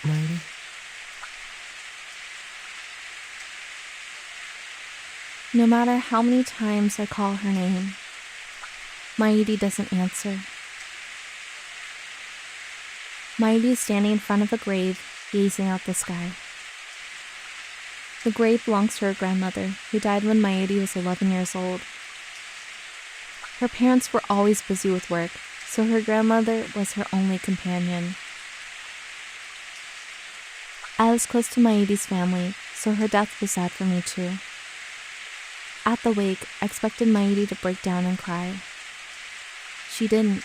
Mighty? No matter how many times I call her name, Maidi doesn't answer. Maidi is standing in front of a grave, gazing out the sky. The grave belongs to her grandmother, who died when Maidi was 11 years old. Her parents were always busy with work, so her grandmother was her only companion. I was close to Maidi's family, so her death was sad for me too. At the wake, I expected Maidi to break down and cry. She didn't.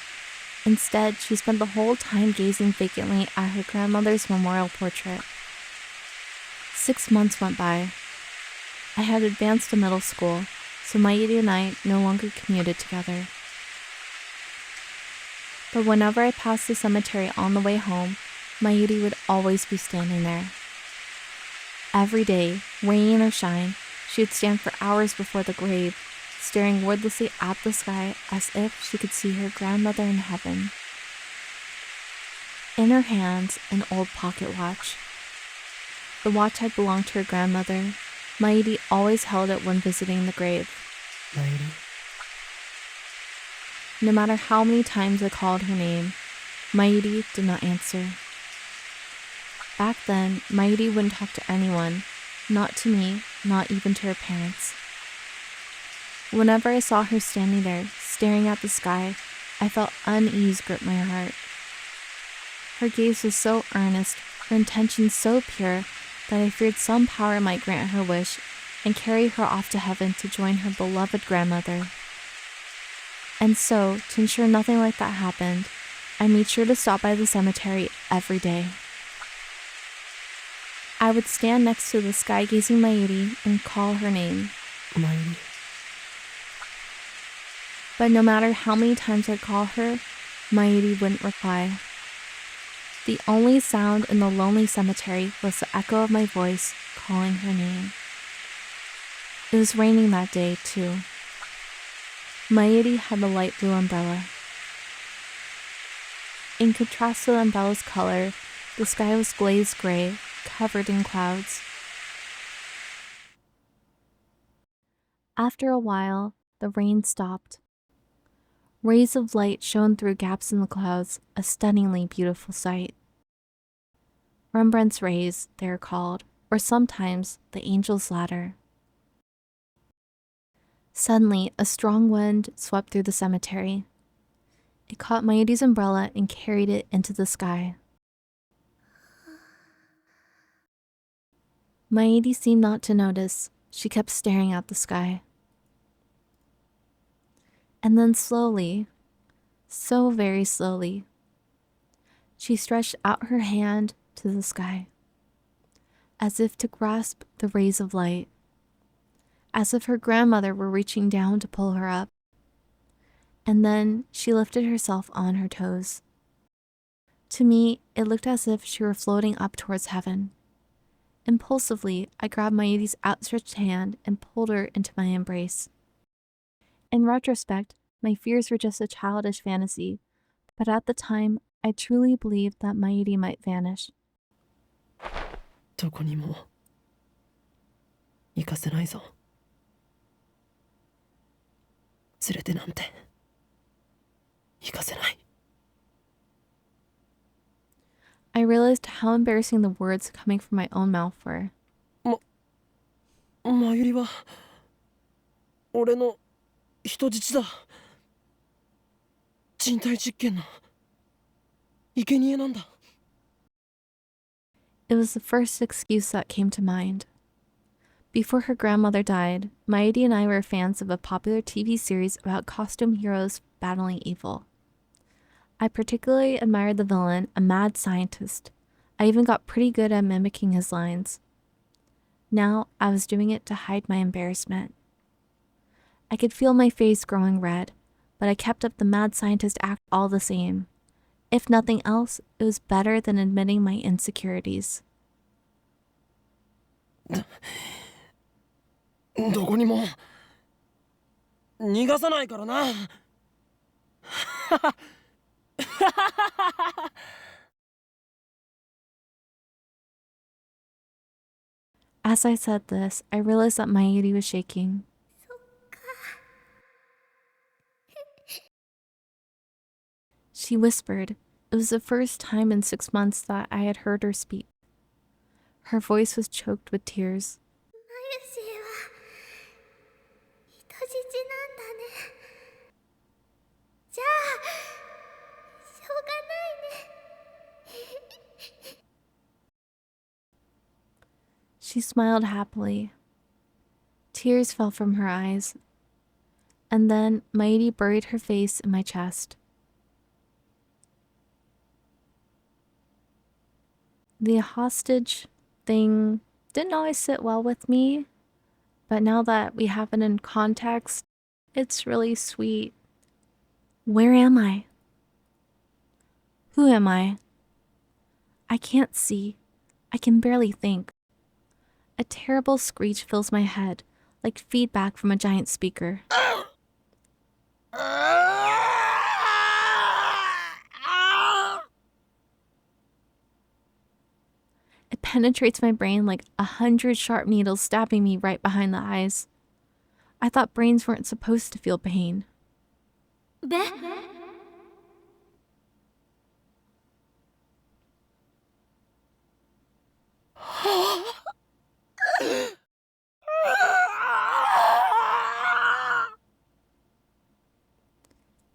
Instead, she spent the whole time gazing vacantly at her grandmother's memorial portrait. 6 months went by. I had advanced to middle school, so Maidi and I no longer commuted together. But whenever I passed the cemetery on the way home, Maidi would always be standing there. Every day, rain or shine, she would stand for hours before the grave, staring wordlessly at the sky as if she could see her grandmother in heaven. In her hands, an old pocket watch. The watch had belonged to her grandmother. Maidi always held it when visiting the grave. Mighty? No matter how many times I called her name, Maidi did not answer. Back then, Maidi wouldn't talk to anyone, not to me, not even to her parents. Whenever I saw her standing there, staring at the sky, I felt unease grip my heart. Her gaze was so earnest, her intentions so pure, that I feared some power might grant her wish and carry her off to heaven to join her beloved grandmother. And so, to ensure nothing like that happened, I made sure to stop by the cemetery every day. I would stand next to the sky-gazing Maidi and call her name. Mighty? But no matter how many times I'd call her, Maidi wouldn't reply. The only sound in the lonely cemetery was the echo of my voice calling her name. It was raining that day, too. Maidi had a light blue umbrella. In contrast to the umbrella's color, the sky was glazed gray, covered in clouds. After a while, the rain stopped. Rays of light shone through gaps in the clouds, a stunningly beautiful sight. Rembrandt's rays, they are called, or sometimes the angel's ladder. Suddenly, a strong wind swept through the cemetery. It caught Maidi's umbrella and carried it into the sky. Maidi seemed not to notice. She kept staring at the sky. And then slowly, so very slowly, she stretched out her hand to the sky, as if to grasp the rays of light, as if her grandmother were reaching down to pull her up. And then she lifted herself on her toes. To me, it looked as if she were floating up towards heaven. Impulsively, I grabbed Maidi's outstretched hand and pulled her into my embrace. In retrospect, my fears were just a childish fantasy, but at the time, I truly believed that Maidi might vanish. どこにも行かせないぞ。連れてなんて行かせない。I realized how embarrassing the words coming from my own mouth were. マユリは俺の人質だ。人体実験の生贄なんだ。It was the first excuse that came to mind. Before her grandmother died, Maidi and I were fans of a popular TV series about costume heroes battling evil. I particularly admired the villain, a mad scientist. I even got pretty good at mimicking his lines. Now I was doing it to hide my embarrassment. I could feel my face growing red, but I kept up the mad scientist act all the same. If nothing else, it was better than admitting my insecurities. どこにも逃がさないからな。As I said this, I realized that Mayuri was shaking. She whispered. It was the first time in 6 months that I had heard her speak. Her voice was choked with tears. She smiled happily. Tears fell from her eyes. And then Mayuri buried her face in my chest. The hostage thing didn't always sit well with me, but now that we have it in context, it's really sweet. Where am I? Who am I? I can't see. I can barely think. A terrible screech fills my head, like feedback from a giant speaker. It penetrates my brain like 100 sharp needles stabbing me right behind the eyes. I thought brains weren't supposed to feel pain.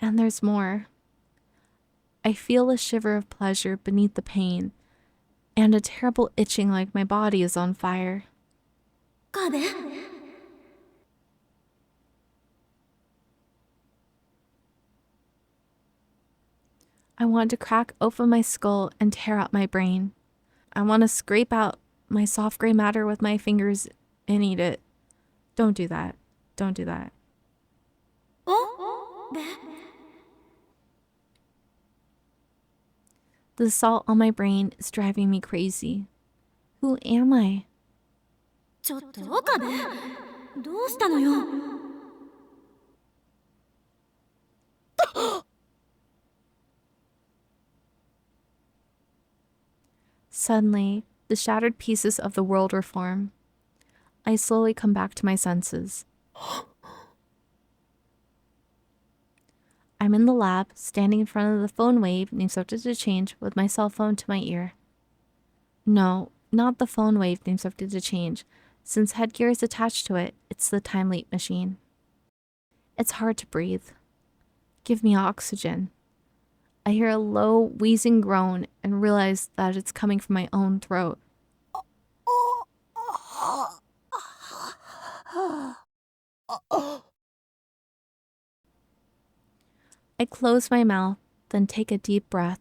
And there's more. I feel a shiver of pleasure beneath the pain, and a terrible itching like my body is on fire. I want to crack open my skull and tear out my brain. I want to scrape out my soft gray matter with my fingers and eat it. Don't do that. Don't do that. The salt on my brain is driving me crazy. Who am I? ちょっと岡部、どうしたのよ。Suddenly, the shattered pieces of the world reform. I slowly come back to my senses. I'm in the lab, standing in front of the phone wave being subject to change with my cell phone to my ear. No, not the phone wave being subject to change. Since headgear is attached to it, it's the time leap machine. It's hard to breathe. Give me oxygen. I hear a low, wheezing groan and realize that it's coming from my own throat. I close my mouth, then take a deep breath.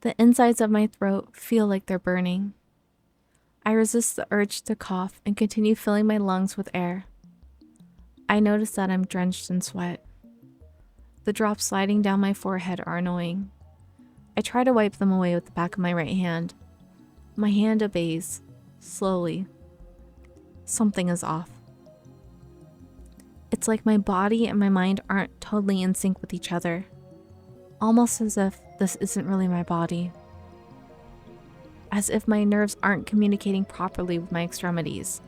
The insides of my throat feel like they're burning. I resist the urge to cough and continue filling my lungs with air. I notice that I'm drenched in sweat. The drops sliding down my forehead are annoying. I try to wipe them away with the back of my right hand. My hand obeys, slowly. Something is off. It's like my body and my mind aren't totally in sync with each other. Almost as if this isn't really my body. As if my nerves aren't communicating properly with my extremities.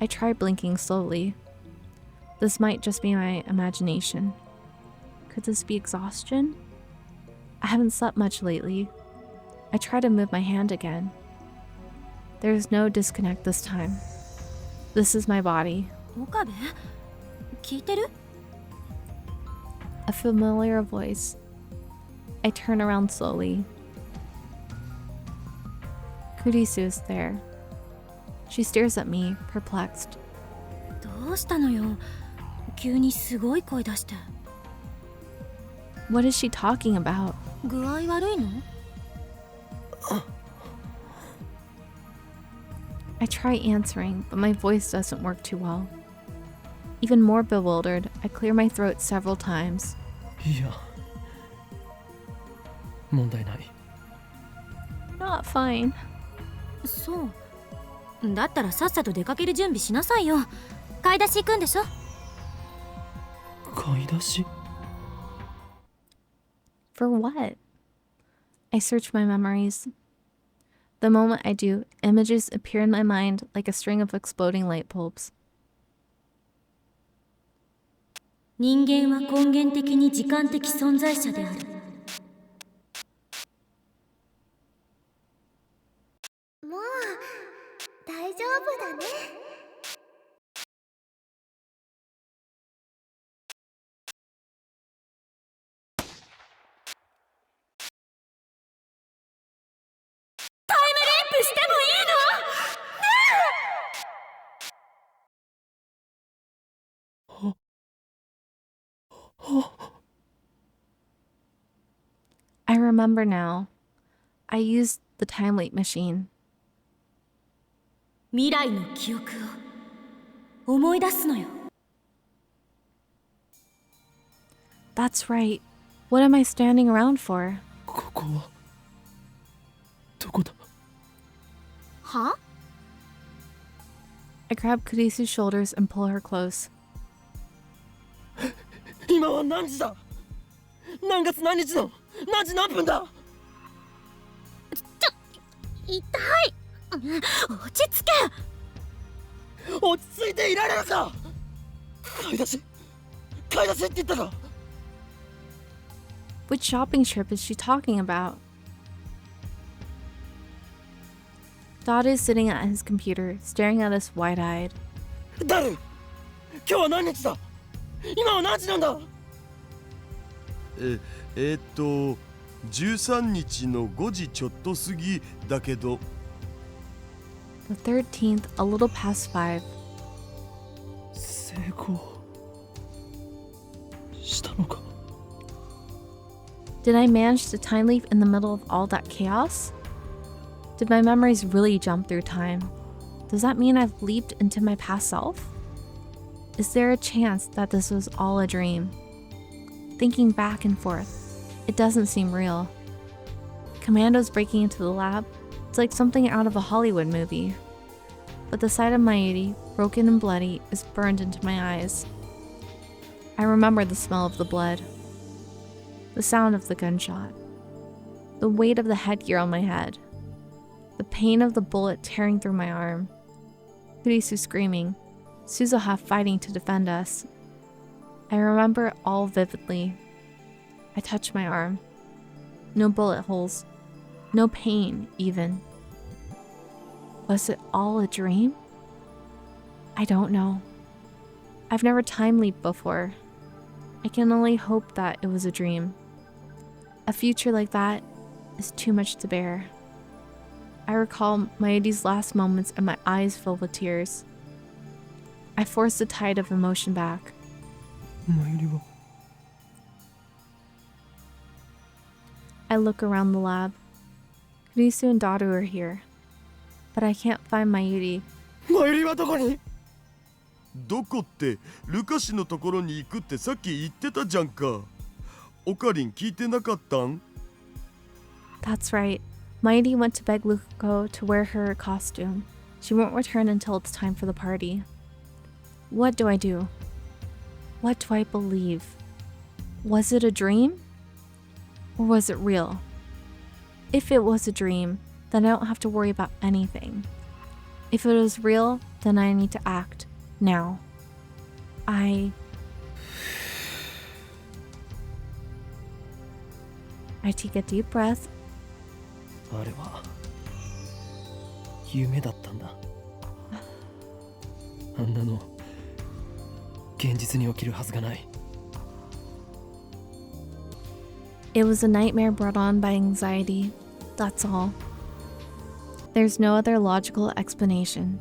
I try blinking slowly. This might just be my imagination. Could this be exhaustion? I haven't slept much lately. I try to move my hand again. There's no disconnect this time. This is my body. 岡部、聞いてる？ A familiar voice. I turn around slowly. Kurisu is there. She stares at me, perplexed. どうしたのよ。急にすごい声出して。 What is she talking about? 具合悪いの？ I try answering, but my voice doesn't work too well. Even more bewildered, I clear my throat several times. いや、問題ない。 Not fine. そう。だったらさっさと出かける準備しなさいよ。買い出し行くんでしょ？買い出し？ For what? I search my memories. The moment I do, images appear in my mind like a string of exploding light bulbs. 人間は根源的に時間的存在者である。もう大丈夫だね。タイムリープしてもいいの？ I remember now. I used the time leap machine. 未来の記憶を思い出すのよ。 That's right. What am I standing around for? ここはどこだ？は？ I grab Kurisu's shoulders and pull her close. 今は何時だ？何月何日の何時何分だ？痛い。落ち着け。落ち着いていられるか？買い出しって言ったか？ Which shopping trip is she talking about? Dada is sitting at his computer, staring at us wide-eyed. ダル、今日は何日だ？今は何時なんだ？13日の5時ちょっと過ぎだけど。The 13th, a little past 5. 成功したのか？ Did I manage to time leap in the middle of all that chaos? Did my memories really jump through time? Does that mean I've leaped into my past self? Is there a chance that this was all a dream? Thinking back and forth, it doesn't seem real. Commandos breaking into the lab, it's like something out of a Hollywood movie. But the sight of Mayuri, broken and bloody, is burned into my eyes. I remember the smell of the blood, the sound of the gunshot, the weight of the headgear on my head, the pain of the bullet tearing through my arm, Kurisu screaming, Suzuha fighting to defend us. I remember it all vividly. I touch my arm. No bullet holes. No pain, even. Was it all a dream? I don't know. I've never time leaped before. I can only hope that it was a dream. A future like that is too much to bear. I recall Mayuri's last moments and my eyes fill with tears. I force the tide of emotion back. マユリは I look around the lab. Kurisu and Daru are here. But I can't find Mayuri. マユリはどこに？どこってルカシのところに行くってさっき言ってたじゃんか。オカリン聞いてなかったん？ That's right. Mayuri went to beg Luko to wear her costume. She won't return until it's time for the party. What do I do? What do I believe? Was it a dream? Or was it real? If it was a dream, then I don't have to worry about anything. If it was real, then I need to act. Now. I take a deep breath. あれは夢だったんだ。あんなの現実に起きるはずがない。 It was a nightmare brought on by anxiety. That's all. There's no other logical explanation.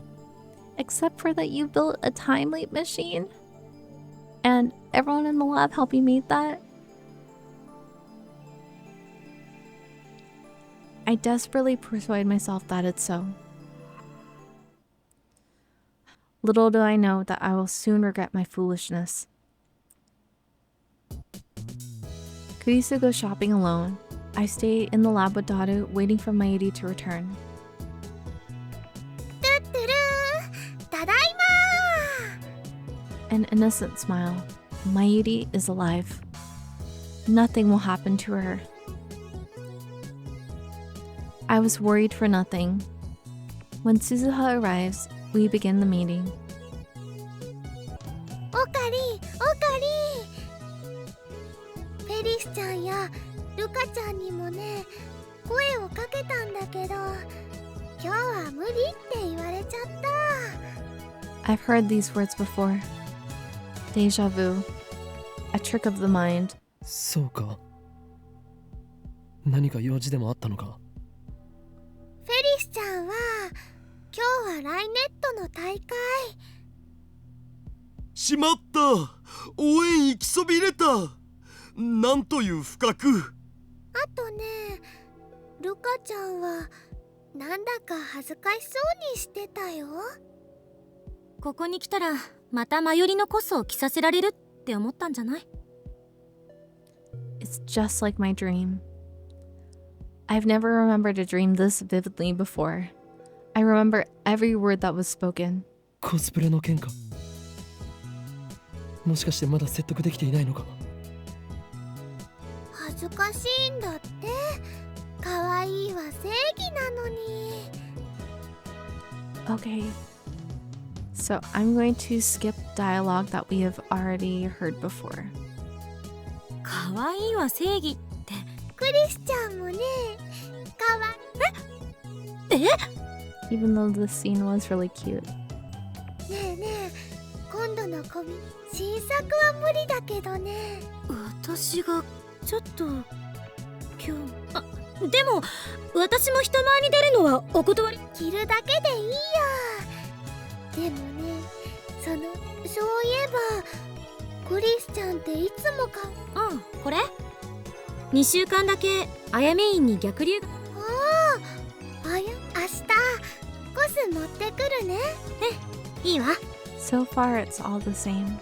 Except for that you built a time leap machine. And everyone in the lab helped you make that. I desperately persuade myself that it's so. Little do I know that I will soon regret my foolishness. Kurisu goes shopping alone. I stay in the lab with Daru, waiting for Mayuri to return. トゥットゥルー、ただいまー。 An innocent smile. Mayuri is alive. Nothing will happen to her. I was worried for nothing. When Suzuha arrives, we begin the meeting. オカリンフェリスちゃんやルカちゃんにもね声をかけたんだけど今日は無理って言われちゃった I've heard these words before. Deja vu. A trick of the mind. そうか。何か用事でもあったのか。フェリスちゃんは今日はライネットの大会しまった。応援行きそびれた。なんという不覚。あとねルカちゃんはなんだか恥ずかしそうにしてたよここに来たらまたマヨリのコスを着させられるって思ったんじゃない？ It's just like my dream. I've never remembered a dream this vividly before. I remember every word that was spoken. コスプレの件か。もしかしてまだ説得できていないのか。恥ずかしいんだって可愛いは正義なのに Okay. So I'm going to skip dialogue that we have already heard before. 可愛いは正義ってクリスちゃんもねかわEven though this scene was really cute. ねえねえ今度のコミ新作は無理だけどね私がちょっと今日でも私も人前に出るのはお断り。着るだけでいいよでもねそういえばクリスちゃんっていつもこれ2週間だけあやめ院に逆流が。明日コス持ってくるねいいわ。 So far, it's all the same.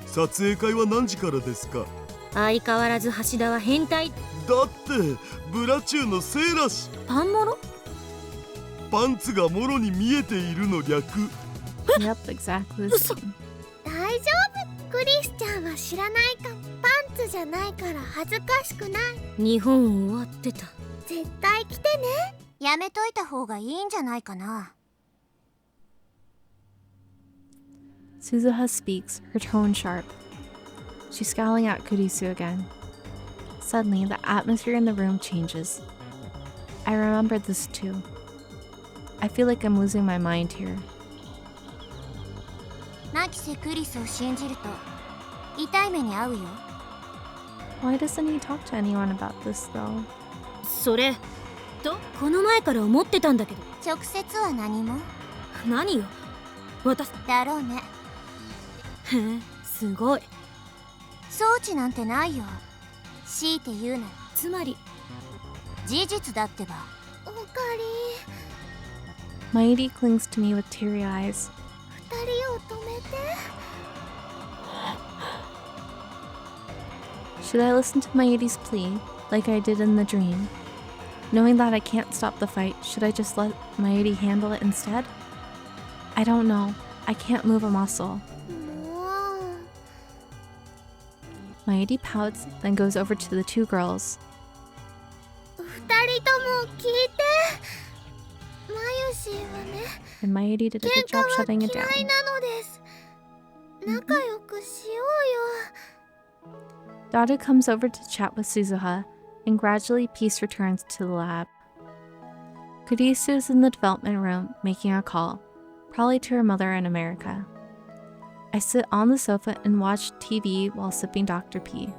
撮影会は何時からですか？相変わらず橋田は変態。だってブラチューのせいらし。パンモロ。パンツがもろに見えているの略。Yep, exactly the same. 大丈夫クリスちゃんは知らないかパンツじゃないから恥ずかしくない日本終わってた。絶対来てねやめといた方がいいんじゃないかな Suzuha speaks, her tone sharp. She's scowling at Kurisu again. Suddenly, the atmosphere in the room changes. I remember this too. I feel like I'm losing my mind here. マキセクリスを信じると痛い目に遭うよ Why doesn't he talk to anyone about this, though? それこの前から思ってたんだけど。直接は何も何よ私。だろうねへえすごい。装置なんてないよ強いて言うならつまり事実だってばおかり Mairi clings to me with teary eyes. 二人を止めて Should I listen to Mairi's plea, like I did in the dream? Knowing that I can't stop the fight, should I just let Mairi handle it instead? I don't know. I can't move a muscle. もう Mairi pouts, then goes over to the two girls. 二人とも聞いてマユシーはね And Mairi did a 喧 good 嘩 job は shutting 嫌 it い down. なのです仲良くしようよ Dada comes over to chat with Suzuha, and gradually peace returns to the lab. Kurisu is in the development room making a call, probably to her mother in America. I sit on the sofa and watch TV while sipping Dr. P.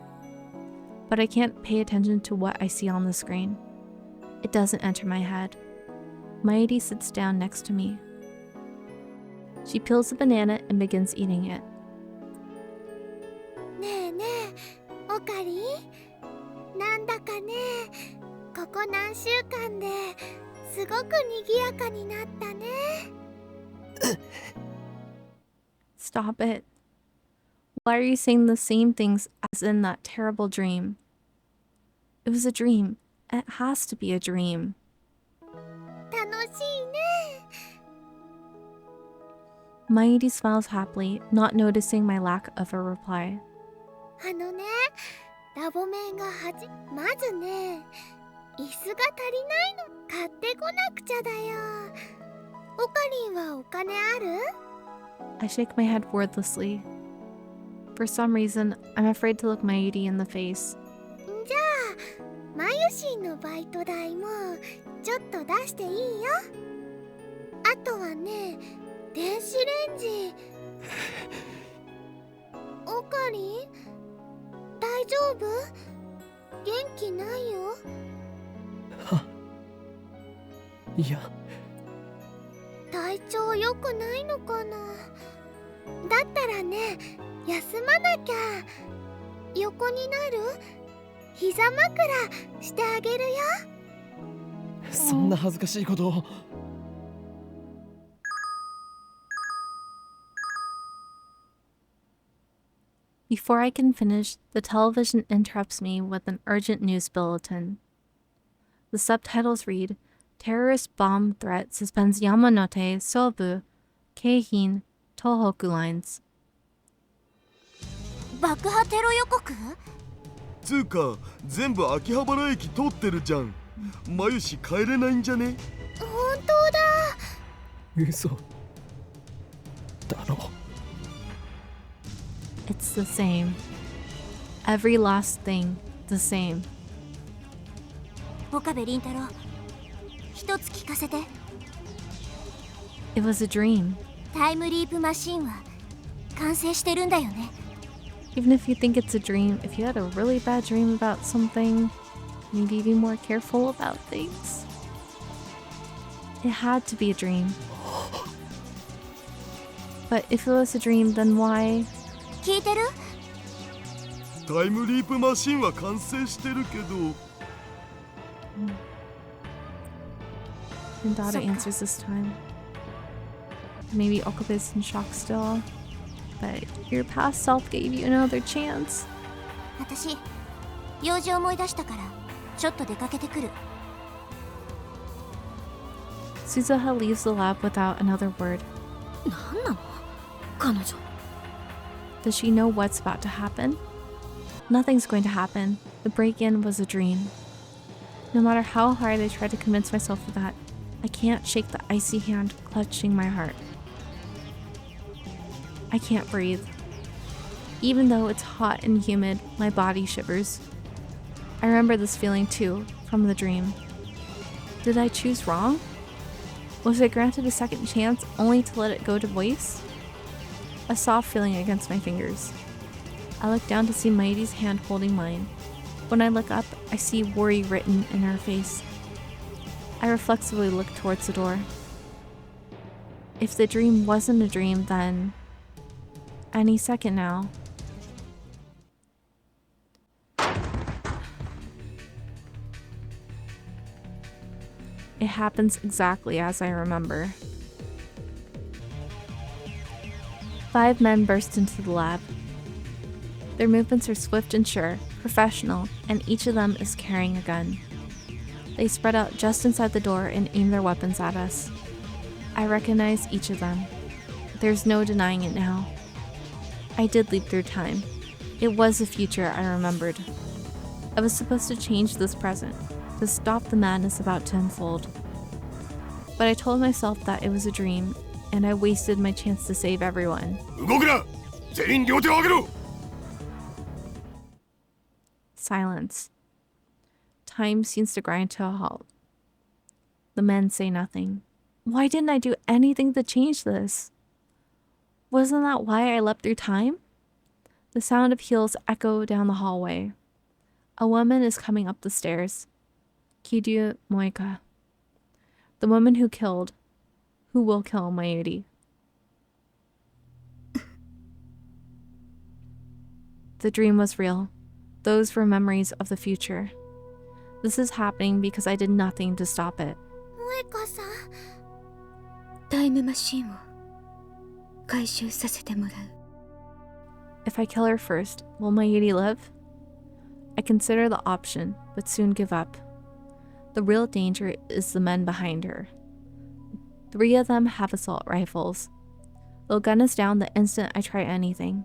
But I can't pay attention to what I see on the screen. It doesn't enter my head. Mairi sits down next to me. She peels a banana and begins eating it. ねえねえオカリなんだかねここ何週間ですごく賑やかになったね Stop it. Why are you saying the same things as in that terrible dream? It was a dream. It has to be a dream. 楽しいね Mairi smiles happily, not noticing my lack of a reply. あのねラボ面がまずね、椅子が足りないの。買ってこなくちゃだよ。オカリンはお金ある？ I shake my head wordlessly. For some reason, I'm afraid to look Mayuri in the face. じゃあマユシンのバイト代もちょっと出していいよ。あとはね、電子レンジ。オカリン大丈夫？元気ないよ。いや、体調良くないのかな。だったらね、休まなきゃ。横になる？膝枕してあげるよ。そんな恥ずかしいことを。Before I can finish, the television interrupts me with an urgent news bulletin. The subtitles read, Terrorist bomb threat suspends Yamanote, Sobu, Keihin, Tohoku lines. 爆破テロ予告？つうか全部秋葉原駅通ってるじゃん。マユシ帰れないんじゃね？本当だ。嘘だろ。It's the same. Every last thing, the same. 岡部倫太郎、一つ聞かせて。 It was a dream. タイムリープマシンは完成してるんだよね。 Even if you think it's a dream, if you had a really bad dream about something, maybe be more careful about things. It had to be a dream. But if it was a dream, then why? 聞いてる？タイムリープマシンは完成してるけど。And Dada answers this time. Maybe Okabe's in shock still. But your past self gave you another chance. 私、用事思い出したからちょっと出かけてくる。 Suzuha leaves the lab without another word. 何なの？彼女。 Does she know what's about to happen? Nothing's going to happen. The break-in was a dream. No matter how hard I try to convince myself of that, I can't shake the icy hand clutching my heart. I can't breathe. Even though it's hot and humid, my body shivers. I remember this feeling too, from the dream. Did I choose wrong? Was I granted a second chance only to let it go to waste? A soft feeling against my fingers. I look down to see Mayuri's hand holding mine. When I look up, I see worry written in her face. I reflexively look towards the door. If the dream wasn't a dream, then any second now. It happens exactly as I remember. 5 men burst into the lab. Their movements are swift and sure, professional, and each of them is carrying a gun. They spread out just inside the door and aim their weapons at us. I recognize each of them. There's no denying it now. I did leap through time. It was the future I remembered. I was supposed to change this present, to stop the madness about to unfold. But I told myself that it was a dream, and I wasted my chance to save everyone. 動くな！全員両手を上げろ！ Silence. Time seems to grind to a halt. The men say nothing. Why didn't I do anything to change this? Wasn't that why I leapt through time? The sound of heels echo down the hallway. A woman is coming up the stairs. Kiryu Moeka. The woman who will kill Mayuri. The dream was real. Those were memories of the future. This is happening because I did nothing to stop it. 萌香さん。タイムマシンを回収させてもらう。 If I kill her first, will Mayuri live? I consider the option, but soon give up. The real danger is the men behind her. 3 of them have assault rifles. They'll gun us down the instant I try anything.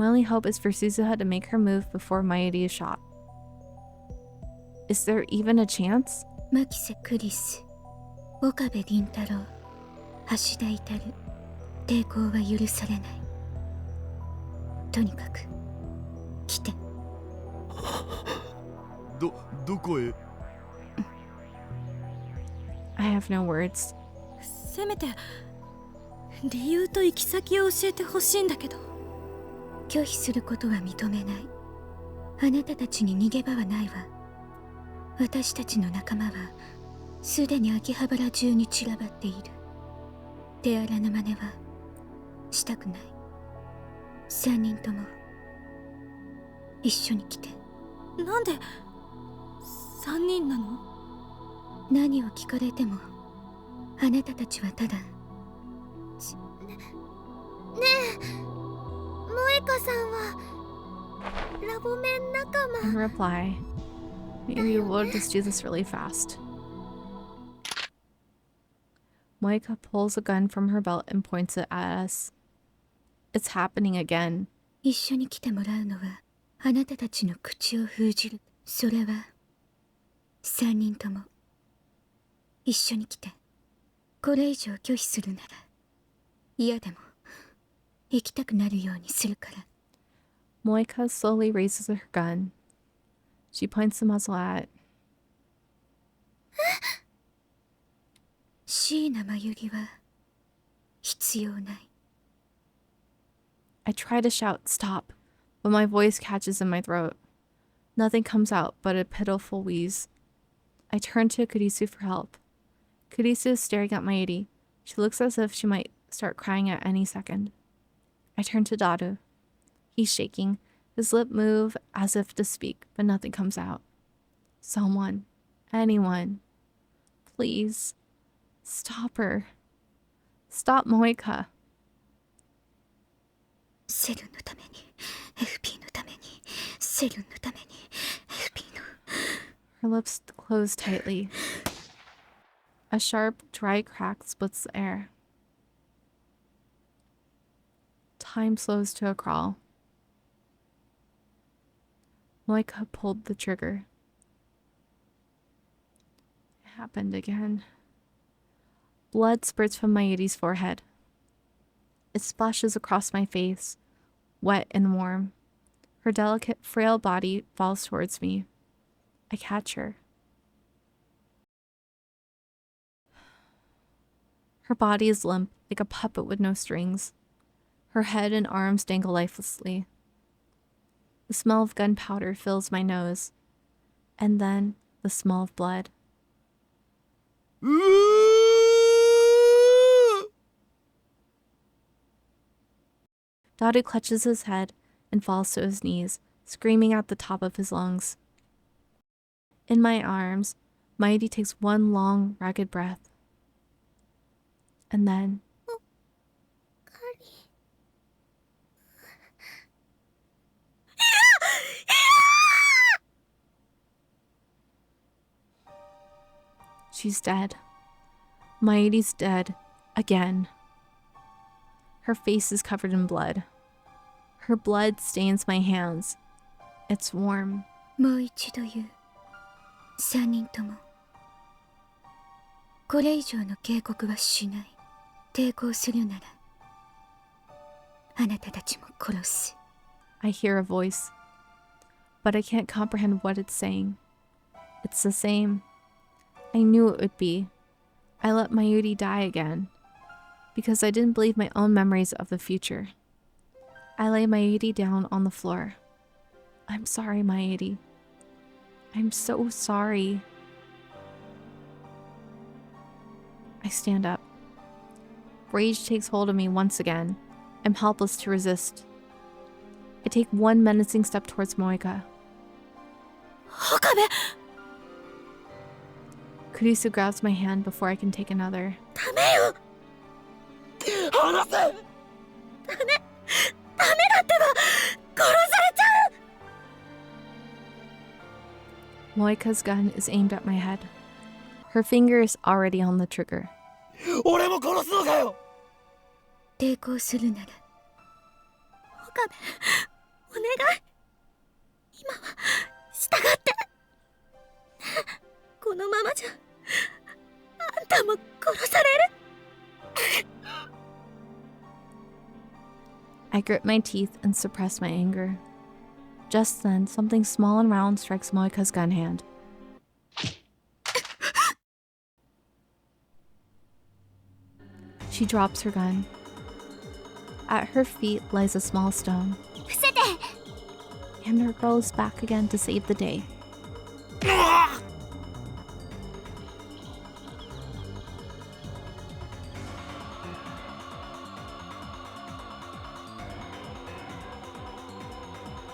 My only hope is for Suzuha to make her move before Maedi is shot. Is there even a chance? 牧瀬クリス、岡部倫太郎、橋田至、抵抗は許されない。とにかく来て。どこへ？ I have no words. せめて理由と行き先を教えてほしいんだけど。拒否することは認めない。あなたたちに逃げ場はないわ。私たちの仲間はすでに秋葉原中に散らばっている。手荒な真似はしたくない。3人とも一緒に来て。なんで3人なの？何を聞かれてもあなたたちはただ。ねえ、萌歌さんはラボメン仲 In 間。 reply, maybe we'll just do this really fast. Moeka pulls a gun from her belt and points it at us. It's happening again. 一緒に来てもらうのはあなたたちの口を封じる。それは3人とも一緒に来て。これ以上拒否するなら嫌でも行きたくなるようにするから。 Moeka slowly raises her gun. She points the muzzle at 椎名真由里は必要ない。 I try to shout stop, but my voice catches in my throat. Nothing comes out but a pitiful wheeze. I turn to Kurisu for help. Kurisu is staring at Maedi. She looks as if she might start crying at any second. I turn to Daru. He's shaking. His lip move as if to speak, but nothing comes out. Someone, anyone, please, stop her. Stop Moeka. セルンのために FP のためにセルンのために FP の。 Her lips close tightly. A sharp, dry crack splits the air. Time slows to a crawl. Moeka pulled the trigger. It happened again. Blood spurts from Maedi's forehead. It splashes across my face, wet and warm. Her delicate, frail body falls towards me. I catch her. Her body is limp, like a puppet with no strings. Her head and arms dangle lifelessly. The smell of gunpowder fills my nose, and then the smell of blood. Daru clutches his head and falls to his knees, screaming at the top of his lungs. In my arms, Maedi takes one long, ragged breath. And then... She's dead. Maedi's dead. Again. Her face is covered in blood. Her blood stains my hands. It's warm. もう一度言う。3人ともこれ以上の警告はしない。抵抗するならあなたたちも殺す。 I hear a voice, but I can't comprehend what it's saying. It's the same. I knew it would be. I let Mayuri die again, because I didn't believe my own memories of the future. I lay Mayuri down on the floor. I'm sorry, Mayuri. I'm so sorry. I stand up. Rage takes hold of me once again. I'm helpless to resist. I take one menacing step towards Moeka. Okabe! Kurisu grabs my hand before I can take another. ダメよ。離せ。ダメだってば殺されちゃう。 Moeka's gun is aimed at my head. Her finger is already on the trigger. 俺も殺すのかよ。抵抗するなら岡部 I grit my teeth and suppress my anger. Just then, something small and round strikes Moeka's gun hand. She drops her gun. At her feet lies a small stone. And her girl is back again to save the day.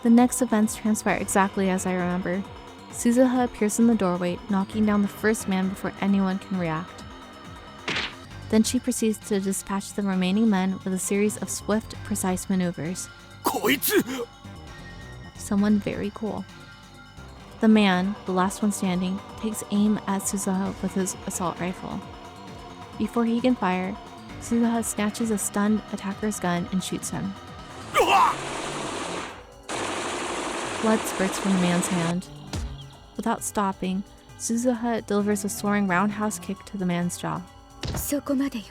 The next events transpire exactly as I remember. Suzuha appears in the doorway, knocking down the first man before anyone can react. Then she proceeds to dispatch the remaining men with a series of swift, precise maneuvers. こいつ Someone very cool. The man, the last one standing, takes aim at Suzuha with his assault rifle. Before he can fire, Suzuha snatches a stunned attacker's gun and shoots him. Blood spurts from the man's hand. Without stopping, Suzuha delivers a soaring roundhouse kick to the man's jaw. そこまでよ。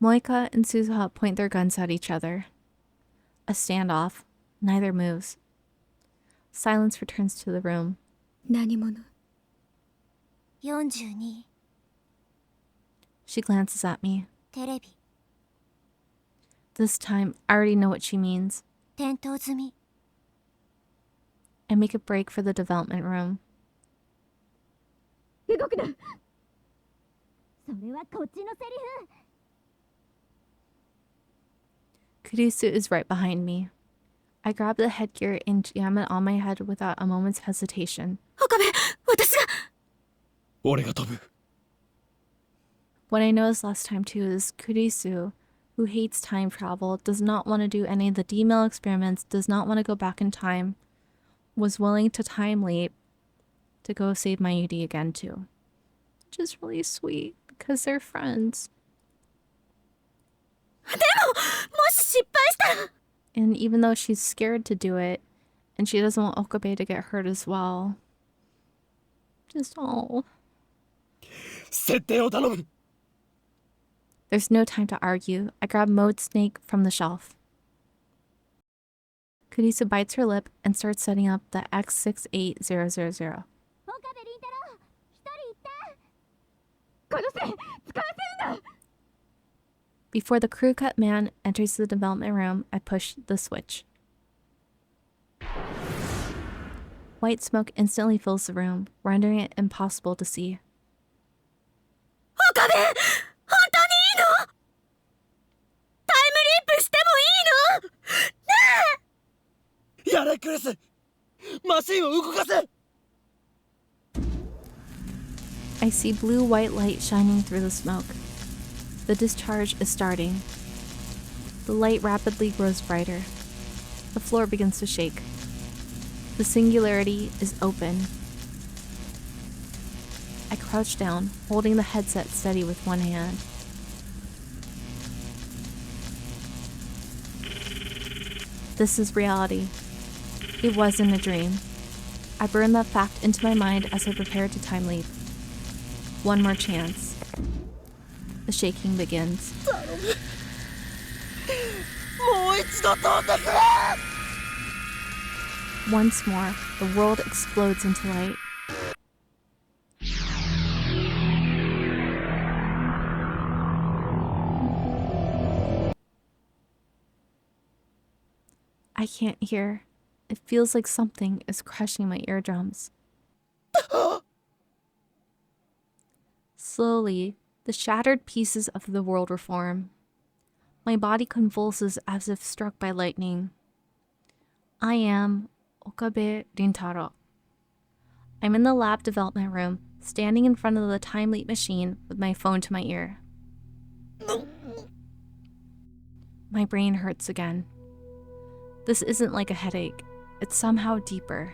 Moeka and Suzuha point their guns at each other. A standoff. Neither moves. Silence returns to the room. 何者？ 42 She glances at me. テレビ This time, I already know what she means. 点灯済み I make a break for the development room. 動くな。それはこっちのセリフ Kurisu is right behind me. I grab the headgear and jam it on my head without a moment's hesitation. 岡部、私が。俺が飛ぶ What I noticed last time too is Kurisu, who hates time travel, does not want to do any of the D-mail experiments, does not want to go back in time, was willing to time leap to go save my UD again too. Which is really sweet because they're friends. でも、もし失敗したら。 And even though she's scared to do it, and she doesn't want Okabe to get hurt as well, just oh. 設定を頼む There's no time to argue. I grab Mode Snake from the shelf. Kurisu bites her lip and starts setting up the X68000. 岡部倫太郎一人行って殺せ、使わせるんだ。 Before the crew cut man enters the development room, I push the switch. White smoke instantly fills the room, rendering it impossible to see. 岡部、本当にいいの？タイムリープしてもいいの？ねえ！ やれクリスマシンを動かせ I see blue-white light shining through the smoke. The discharge is starting. The light rapidly grows brighter. The floor begins to shake. The singularity is open. I crouch down, holding the headset steady with one hand. This is reality. It wasn't a dream. I burn that fact into my mind as I prepare to time leap. One more chance. The shaking begins. もう一度飛んでくれ Once more, the world explodes into light. I can't hear. It feels like something is crushing my eardrums. Slowly, the shattered pieces of the world reform. My body convulses as if struck by lightning. I am Okabe Rintaro. I'm in the lab development room, standing in front of the time leap machine with my phone to my ear. My brain hurts again. This isn't like a headache. It's somehow deeper.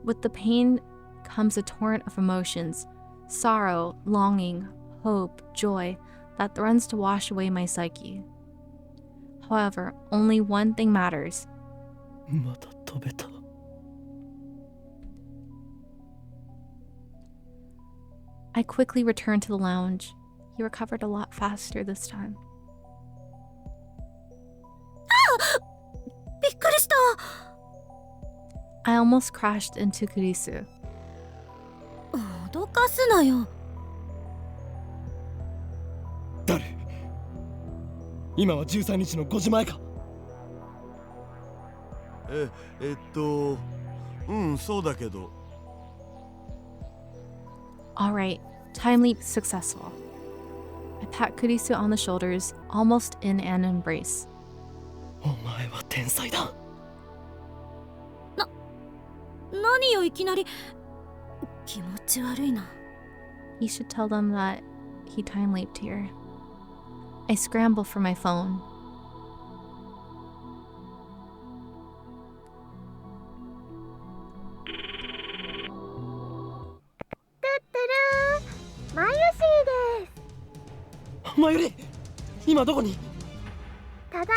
With the pain comes a torrent of emotions, sorrow, longing, hope, joy that threatens to wash away my psyche. However, only one thing matters. また飛べた I quickly returned to the lounge. He recovered a lot faster this time. びっくりした。 I almost crashed into Kurisu. 脅かすなよ。誰？今は13日の5時前か。そうだけど。Alright, time leap successful. I pat Kurisu on the shoulders, almost in an embrace. お前は天才だ。何よいきなり。気持ち悪いな。 You should tell them that he time leaped here. I scramble for my phone. マユシーです。マユリ、今どこに？ただい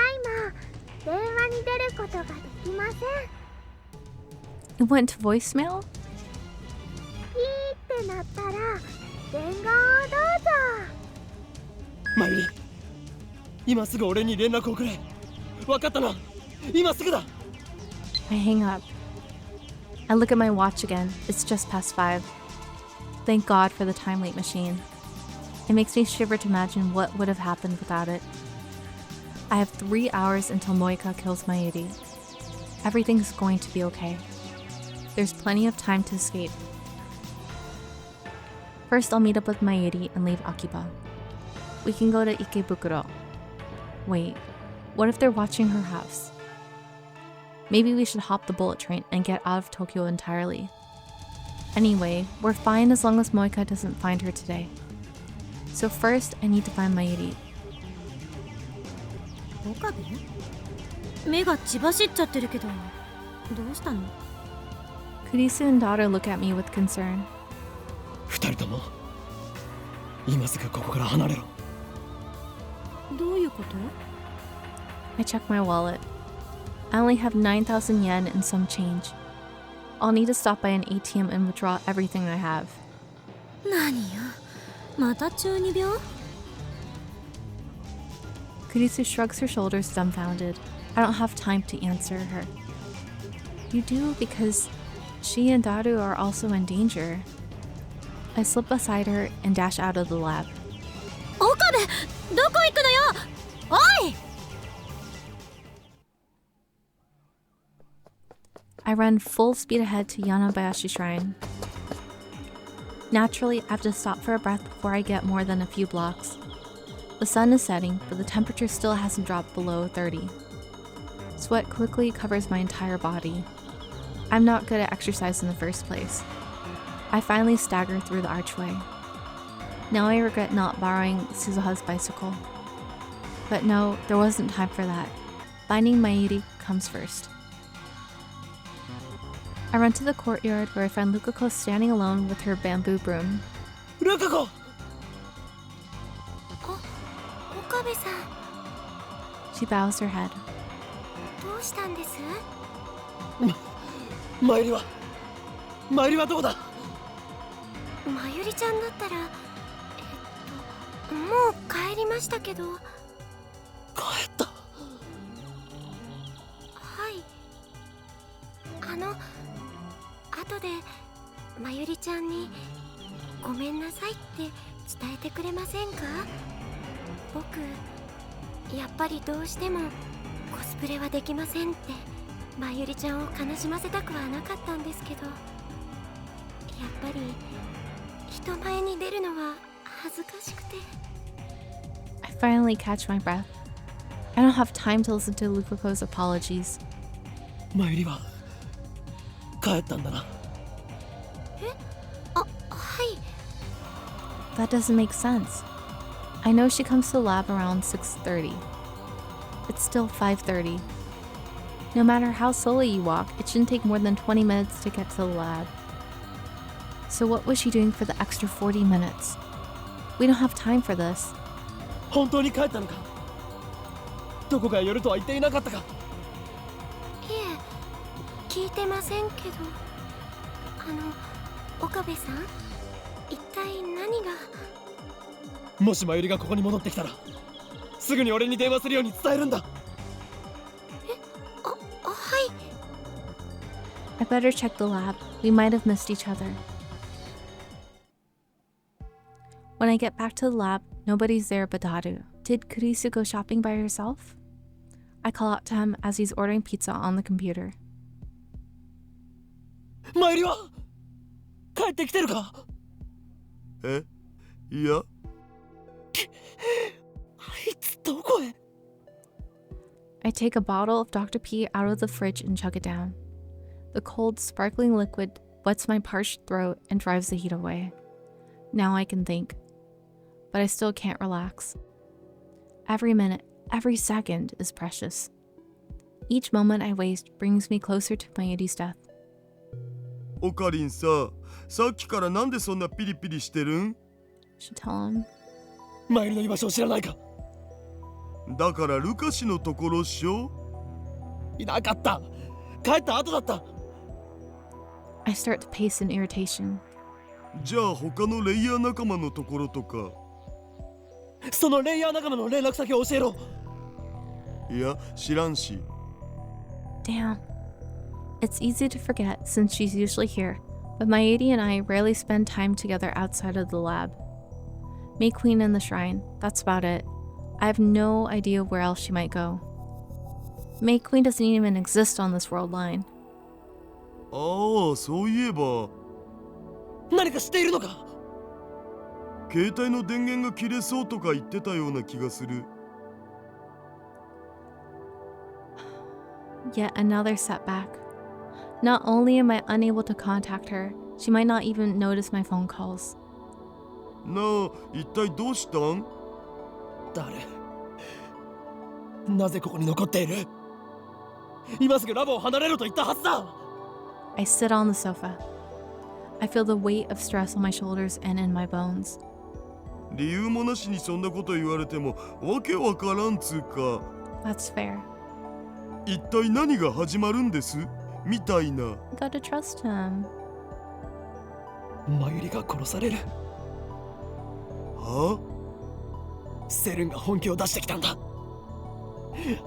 ま電話に出ることができません。 It went to voicemail? ピーってなったら伝言をどうぞ。マユリ、今すぐ俺に連絡をくれ。わかったな。今すぐだ。 I hang up. I look at my watch again. It's just past 5. Thank God for the time leap machine. It makes me shiver to imagine what would have happened without it. I have 3 hours until Moeka kills Mayuri. Everything's going to be okay. There's plenty of time to escape. First, I'll meet up with Mayuri and leave Akiba. We can go to Ikebukuro. Wait, what if they're watching her house? Maybe we should hop the bullet train and get out of Tokyo entirely. Anyway, we're fine as long as Moeka doesn't find her today. So first, I need to find Mayuri. 岡部？目が血走っちゃってるけど、どうしたの？ Kurisu and daughter look at me with concern. 二人とも今すぐここから離れろ。どういうこと？ I check my wallet. I only have 9,000 yen and some change. I'll need to stop by an ATM and withdraw everything I have. 何よ、また中二病？ Kurisu shrugs her shoulders dumbfounded. I don't have time to answer her. You do because she and Daru are also in danger. I slip beside her and dash out of the lab. 岡部、どこ行くのよ！おい！ I run full speed ahead to Yanabayashi Shrine. Naturally, I have to stop for a breath before I get more than a few blocks. The sun is setting, but the temperature still hasn't dropped below 30. Sweat quickly covers my entire body. I'm not good at exercise in the first place. I finally stagger through the archway. Now I regret not borrowing Suzuha's bicycle. But no, there wasn't time for that. Finding Mayuri comes first. I run to the courtyard where I find Lukako standing alone with her bamboo broom. ルカ子！岡部さん、 She bows her head. どうしたんです？マユリはどこだ？まゆりちゃんだったら、もう帰りましたけど。帰った。はい。後でまゆりちゃんにごめんなさいって伝えてくれませんか？僕やっぱりどうしてもコスプレはできませんってまゆりちゃんを悲しませたくはなかったんですけど、やっぱり人前に出るのは恥ずかしくて。 I finally catch my breath. I don't have time to listen to Lukako's apologies. マユリは帰ったんだな。はい。 That doesn't make sense. I know she comes to the lab around 6:30. It's still 5:30. No matter how slowly you walk, it shouldn't take more than 20 minutes to get to the lab. So what was she doing for the extra 40 minutes? We don't have time for this. 本当に帰ったのか？どこかへ寄るとは言っていなかったか？いえ、聞いてませんけど。岡部さん、一体体何が。もしマユリがここに戻ってきたらすぐに俺に電話するように伝えるんだ。はい。 I better check the lab. We might have missed each other. When I get back to the lab, nobody's there but Daru. Did Kurisu go shopping by herself? I call out to him as he's ordering pizza on the computer. マユリは帰ってきてるか。え、いや、あいつどこへ。 I take a bottle of Dr. P out of the fridge and chug it down. The cold, sparkling liquid wets my parched throat and drives the heat away. Now I can think. But I still can't relax. Every minute, every second is precious. Each moment I waste brings me closer to Mayuri's death. オカリンさ、さっきからなんでそんなピリピリしてるん？ Should tell him. マユリの居場所を知らないか。だからルカシのところっしょ？いなかった。帰った後だった。 I start to pace in irritation. じゃあ他のレイヤー仲間のところとか。そのレイヤー仲間の連絡先を教えろ。いや、知らんし。 Damn. It's easy to forget since she's usually here, but Mayuri and I rarely spend time together outside of the lab. May Queen and the shrine, that's about it. I have no idea where else she might go. May Queen doesn't even exist on this world line. ああ、そういえば何か知っているのか。携帯の電源が切れそうとか言ってたような気がする。 Yet another setback. Not only am I unable to contact her, she might not even notice my phone calls. なあ、一体どうしたん？誰？なぜここに残っている？今すぐラボを離れろと言ったはずだ。 I sit on the sofa. I feel the weight of stress on my shoulders and in my bones. 理由もなしにそんなこと言われてもわけわからんつうか。 That's fair. 一体何が始まるんですみたいな。 You gotta trust him. マユリが殺される。は？セルンが本気を出してきたんだ。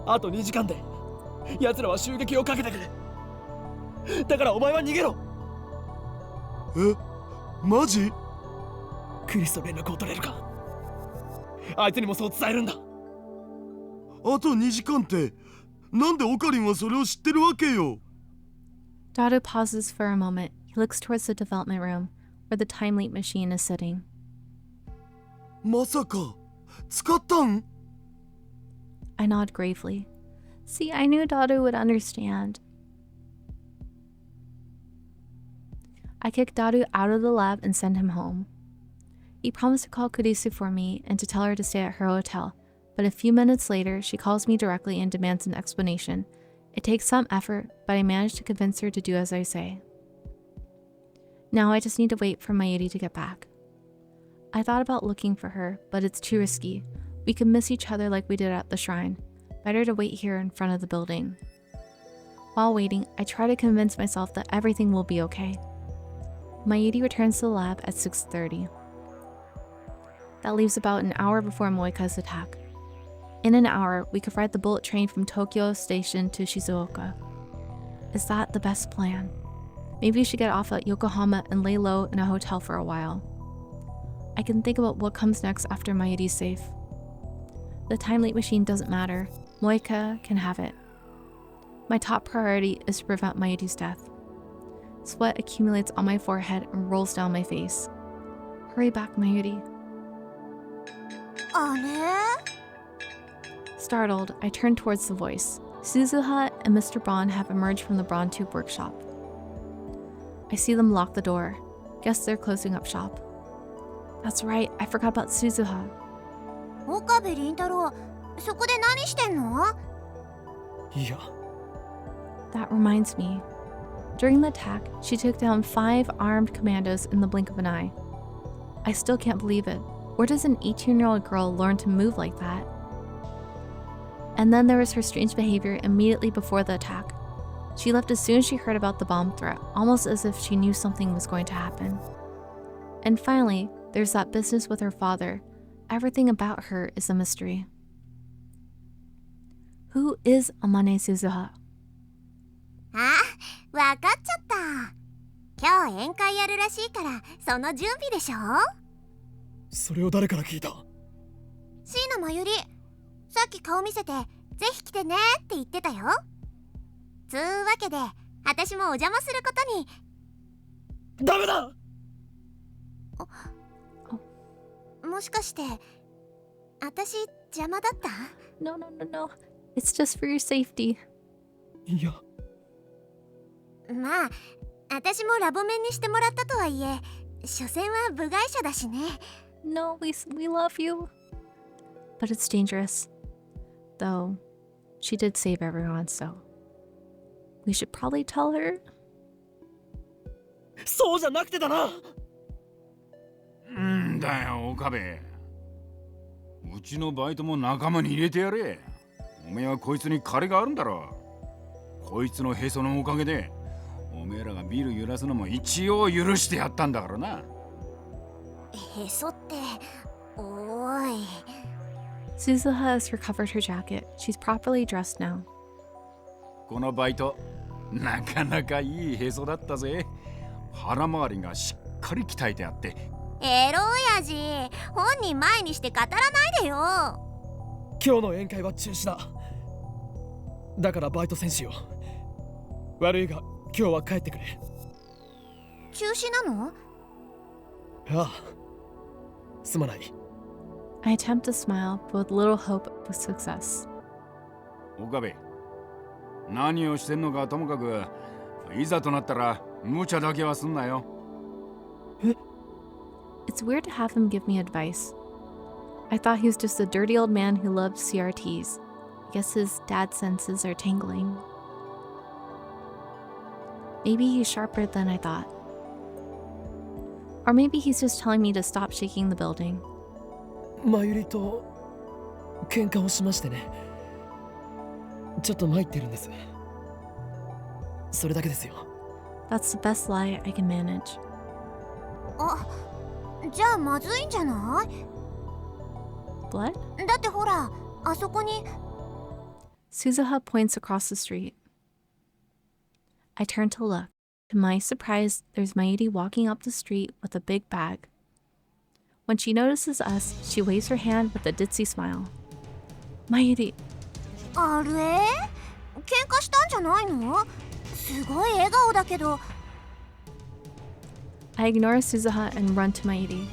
あと2時間で奴らは襲撃をかけてくる。だからお前は逃げろ。え、マジ？クリスと連絡を取れるか。あいつにもそう伝えるんだ。あと2時間って、なんでオカリンはそれを知ってるわけよ。 Dado pauses for a moment. He looks towards the development room, where the time leap machine is sitting. まさか使ったん？ I nod gravely. See, I knew Dado would understand. I kick Dado out of the lab and send him home. He promised to call Kurisu for me and to tell her to stay at her hotel, but a few minutes later, she calls me directly and demands an explanation. It takes some effort, but I manage to convince her to do as I say. Now I just need to wait for Mayuri to get back. I thought about looking for her, but it's too risky. We could miss each other like we did at the shrine. Better to wait here in front of the building. While waiting, I try to convince myself that everything will be okay. Mayuri returns to the lab at 6:30. That leaves about an hour before Moeka's attack. In an hour, we could ride the bullet train from Tokyo Station to Shizuoka. Is that the best plan? Maybe we should get off at Yokohama and lay low in a hotel for a while. I can think about what comes next after Mayuri's safe. The time leap machine doesn't matter. Moeka can have it. My top priority is to prevent Mayuri's death. Sweat accumulates on my forehead and rolls down my face. Hurry back, Mayuri. あれ？ Startled, I turn towards the voice. Suzuha and Mr. Braun have emerged from the Braun Tube workshop. I see them lock the door. Guess they're closing up shop. That's right, I forgot about Suzuha. 岡部倫太郎、そこで何してんの？いや、 That reminds me. During the attack, she took down 5 armed commandos in the blink of an eye. I still can't believe it. Where does an 18-year-old girl learn to move like that? And then there was her strange behavior immediately before the attack. She left as soon as she heard about the bomb threat, almost as if she knew something was going to happen. And finally, There's that business with her father. Everything about her is a mystery. Who is Amane Suzuha? あ、わかっちゃった。今日宴会やるらしいから、その準備でしょ。それを誰から聞いた？椎名まゆり、さっき顔見せて、ぜひ来てねって言ってたよ。つうわけで、私もお邪魔することに。ダメだ！もしかして、私邪魔だった？ No, no, no, no. It's just for your safety. いや、まあ、私もラボ面にしてもらったとはいえ、所詮は部外者だしね。No, we love you. But it's dangerous. Though, she did save everyone, so we should probably tell her. そうじゃなくてだな。んだよ岡部、うちのバイトも仲間に入れてやれ。おめえはこいつに借りがあるんだろ。こいつのへそのおかげでおめえらがビル揺らすのも一応許してやったんだからな。へそって、おーい。 Suzuha has recovered her jacket. She's properly dressed now. このバイトなかなかいいへそだったぜ。腹周りがしっかり鍛えてあって。エロ親父、本人前にして語らないでよ。今日の宴会は中止だ。だからバイト選手よ。悪いが今日は帰ってくれ。中止なの？ああ、すまない。I attempt to smile, but with little hope of success. 岡部、何をしてんのかともかく、いざとなったら無茶だけはすんなよ。It's weird to have him give me advice. I thought he was just a dirty old man who loved CRTs. I guess his dad senses are tingling. Maybe he's sharper than I thought. Or maybe he's just telling me to stop shaking the building. まゆりと喧嘩をしましてね。ちょっと参ってるんです。それだけですよ。That's the best lie I can manage. あ、じゃあまずいんじゃない？ Blood? だってほら、あそこに。 Suzuha points across the street. I turn to look. To my surprise, there's Mayuri walking up the street with a big bag. When she notices us, she waves her hand with a ditzy smile. Mayuri. あれ？喧嘩したんじゃないの？すごい笑顔だけど。I ignore Suzuha and run to Mayuri.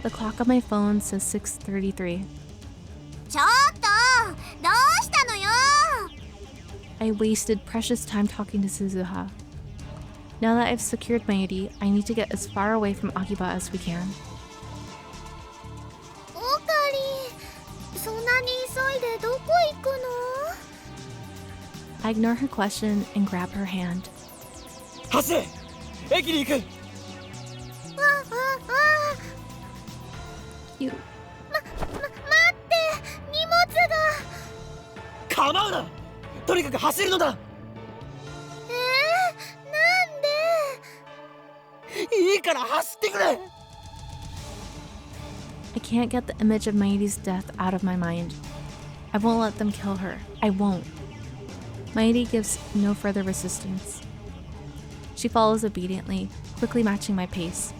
The clock on my phone says 6:33. ちょっと、どうしたのよ？ I wasted precious time talking to Suzuha. Now that I've secured Mayuri, I need to get as far away from Akiba as we can. オカリン、そんなに急いでどこ行くの？ I ignore her question and grab her hand. 走れ！駅に行く！You. 待って、荷物が。構うな！とにかく走るのだ！なんで？いいから走ってくれ！ I can't get the image of Mayuri's death out of my mind. I won't let them kill her. I won't. Mayuri gives no further resistance. She follows obediently, quickly matching my pace.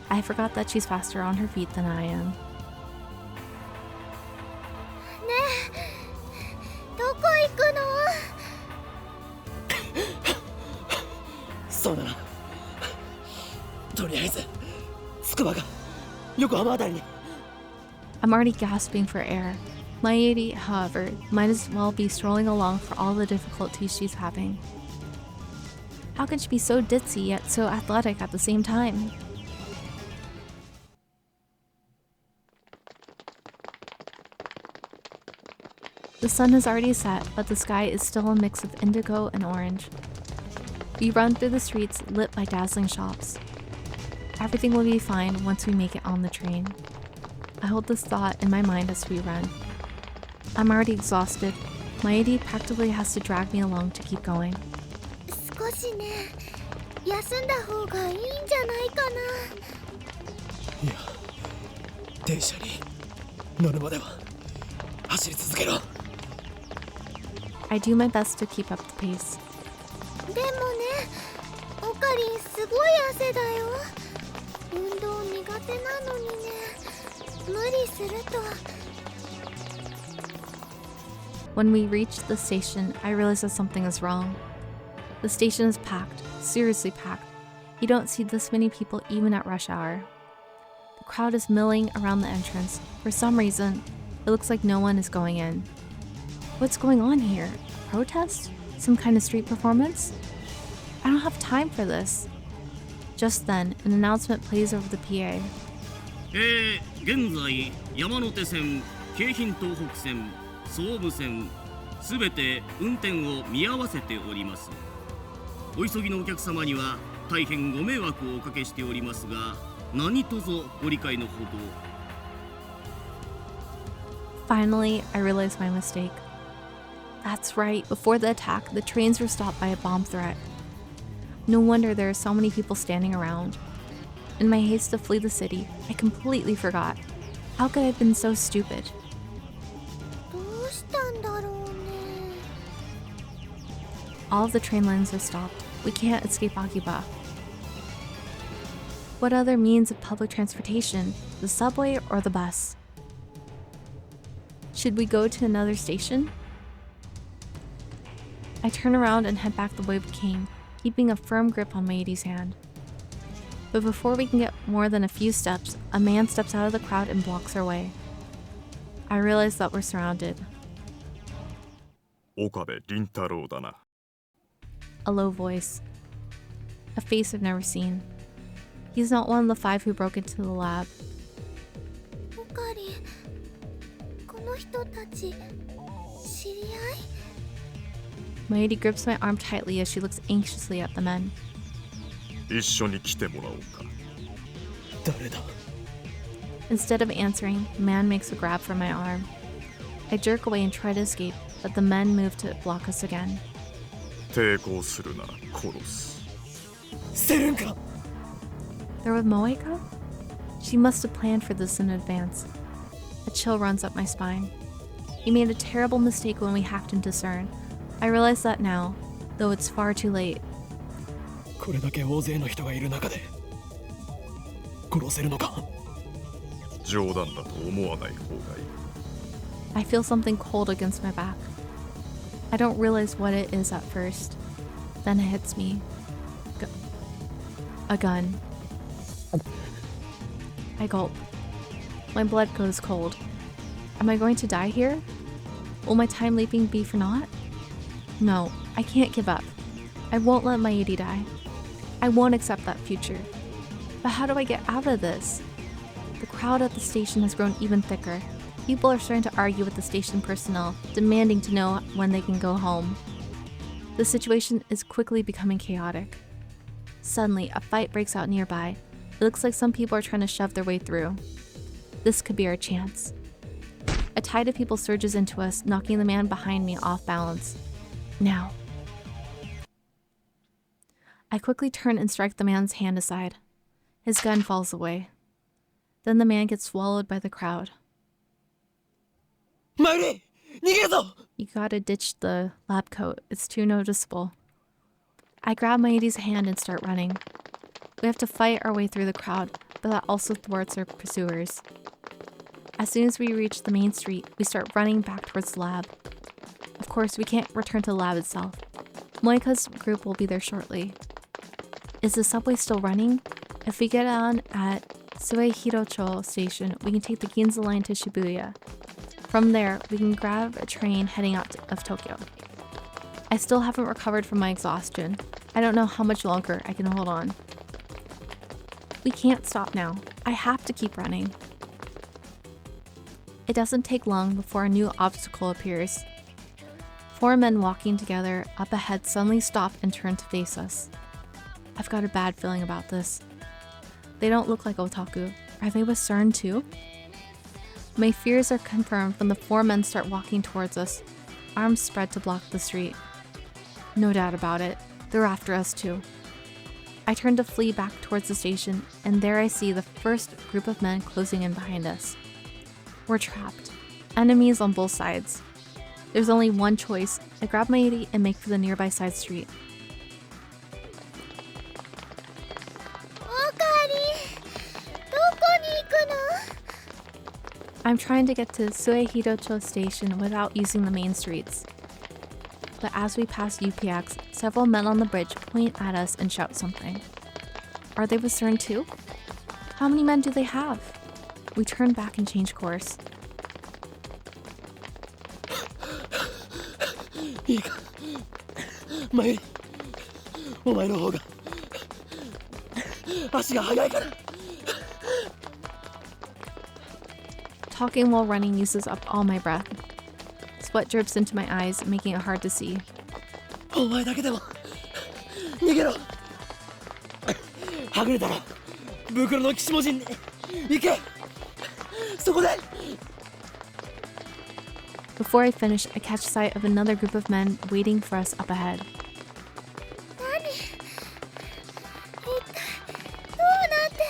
I forgot that she's faster on her feet than I am. ねえ、どこ行くの？そうだな。とりあえず筑波が横浜あたりに。 I'm already gasping for air. Mayuri, however, might as well be strolling along for all the difficulties she's having. How can she be so ditzy yet so athletic at the same time? The sun has already set, but the sky is still a mix of indigo and orange. We run through the streets lit by dazzling shops. Everything will be fine once we make it on the train. I hold this thought in my mind as we run. I'm already exhausted. Mayuri practically has to drag me along to keep going. 少しね。休んだ方がいいんじゃないかな。いや、電車に乗るまでは走り続けろ。 I do my best to keep up the pace. でもね、オカリンすごい汗だよ。運動苦手なのにね、無理すると。 When we reach the station, I realize that something is wrong. The station is packed, seriously packed. You don't see this many people even at rush hour. The crowd is milling around the entrance. For some reason, it looks like no one is going in. What's going on here? A protest? Some kind of street performance? I don't have time for this. Just then, an announcement plays over the PA. 現在山手線、京浜東北線、総武線すべて運転を見合わせております。お急ぎのお客様には大変ご迷惑をおかけしておりますが、何卒ご理解のほど。 Finally, I realized my mistake. That's right, before the attack, the trains were stopped by a bomb threat. No wonder there are so many people standing around. In my haste to flee the city, I completely forgot. How could I have been so stupid? どうしたんだろうね。 All of the train lines are stopped. We can't escape Akiba. What other means of public transportation? The subway or the bus? Should we go to another station? I turn around and head back the way we came, keeping a firm grip on Meidi's hand. But before we can get more than a few steps, a man steps out of the crowd and blocks our way. I realize that we're surrounded. 岡部倫太郎だな。 A low voice. A face I've never seen. He's not one of the 5 who broke into the lab. オカリン、この人たち知り合い？ Maedi grips my arm tightly as she looks anxiously at the men. 一緒に来てもらおうか。誰だ？ Instead of answering, the man makes a grab for my arm. I jerk away and try to escape, but the men move to block us again. 抵抗するなら殺す。セレンか？ They're with Moeka? She must have planned for this in advance. A chill runs up my spine. We made a terrible mistake when we hacked into CERN. I realize that now, though it's far too late. これだけ大勢の人がいる中で殺せるのか？冗談だと思わない方がいい。 I feel something cold against my back. I don't realize what it is at first. Then it hits me. A gun. I gulp. My blood goes cold. Am I going to die here? Will my time leaping be for naught? No, I can't give up. I won't let Maedi die. I won't accept that future. But how do I get out of this? The crowd at the station has grown even thicker. People are starting to argue with the station personnel, demanding to know when they can go home. The situation is quickly becoming chaotic. Suddenly, a fight breaks out nearby. It looks like some people are trying to shove their way through. This could be our chance. A tide of people surges into us, knocking the man behind me off balance. Now. I quickly turn and strike the man's hand aside. His gun falls away. Then the man gets swallowed by the crowd. マイリー、逃げるぞ！ You gotta ditch the lab coat. It's too noticeable. I grab Maedi's hand and start running. We have to fight our way through the crowd, but that also thwarts our pursuers. As soon as we reach the main street, we start running back towards the lab. Of course, we can't return to the lab itself. Moeka's group will be there shortly. Is the subway still running? If we get on at Sueihirocho Station, we can take the Ginza line to Shibuya. From there, we can grab a train heading out of Tokyo. I still haven't recovered from my exhaustion. I don't know how much longer I can hold on. We can't stop now. I have to keep running. It doesn't take long before a new obstacle appears. 4 men walking together up ahead suddenly stop and turn to face us. I've got a bad feeling about this. They don't look like otaku. Are they with CERN too? My fears are confirmed when the 4 men start walking towards us, arms spread to block the street. No doubt about it, they're after us too. I turn to flee back towards the station, and there I see the first group of men closing in behind us. We're trapped. Enemies on both sides. There's only one choice. I grab my 80 and make for the nearby side street. オカリン、どこに行くの？ I'm trying to get to Suehirocho Station without using the main streets. But as we pass UPX, several men on the bridge point at us and shout something. Are they with CERN too? How many men do they have? We turn back and change course. いいか、前にお前の方が足が速いから。 Talking while running uses up all my breath. Sweat drips into my eyes, making it hard to see. お前だけでも逃げろ。はぐれたら袋の岸文字に行け。そこで。 Before I finish, I catch sight of another group of men waiting for us up ahead. 何？一体どうなって？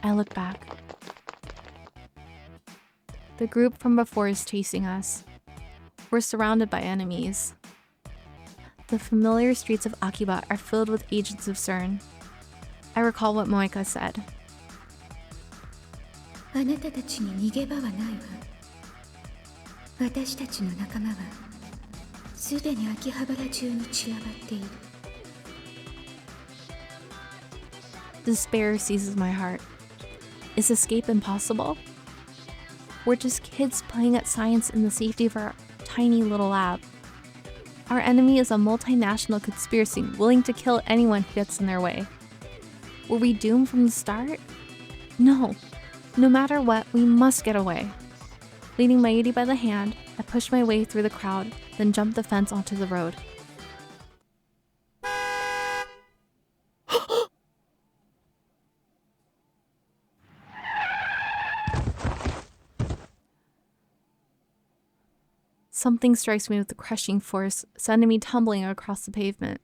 I look back. The group from before is chasing us. We're surrounded by enemies. The familiar streets of Akiba are filled with agents of CERN. I recall what Moeka said. あなたたちに逃げ場はないわ。私たちの仲間はすでに秋葉原中に散らばっている。 Despair seizes my heart. Is escape impossible? We're just kids playing at science in the safety of our tiny little lab. Our enemy is a multinational conspiracy willing to kill anyone who gets in their way. Were we doomed from the start? No. No matter what, we must get away. Leading my 80 by the hand, I push my way through the crowd, then jump the fence onto the road. Something strikes me with a crushing force, sending me tumbling across the pavement.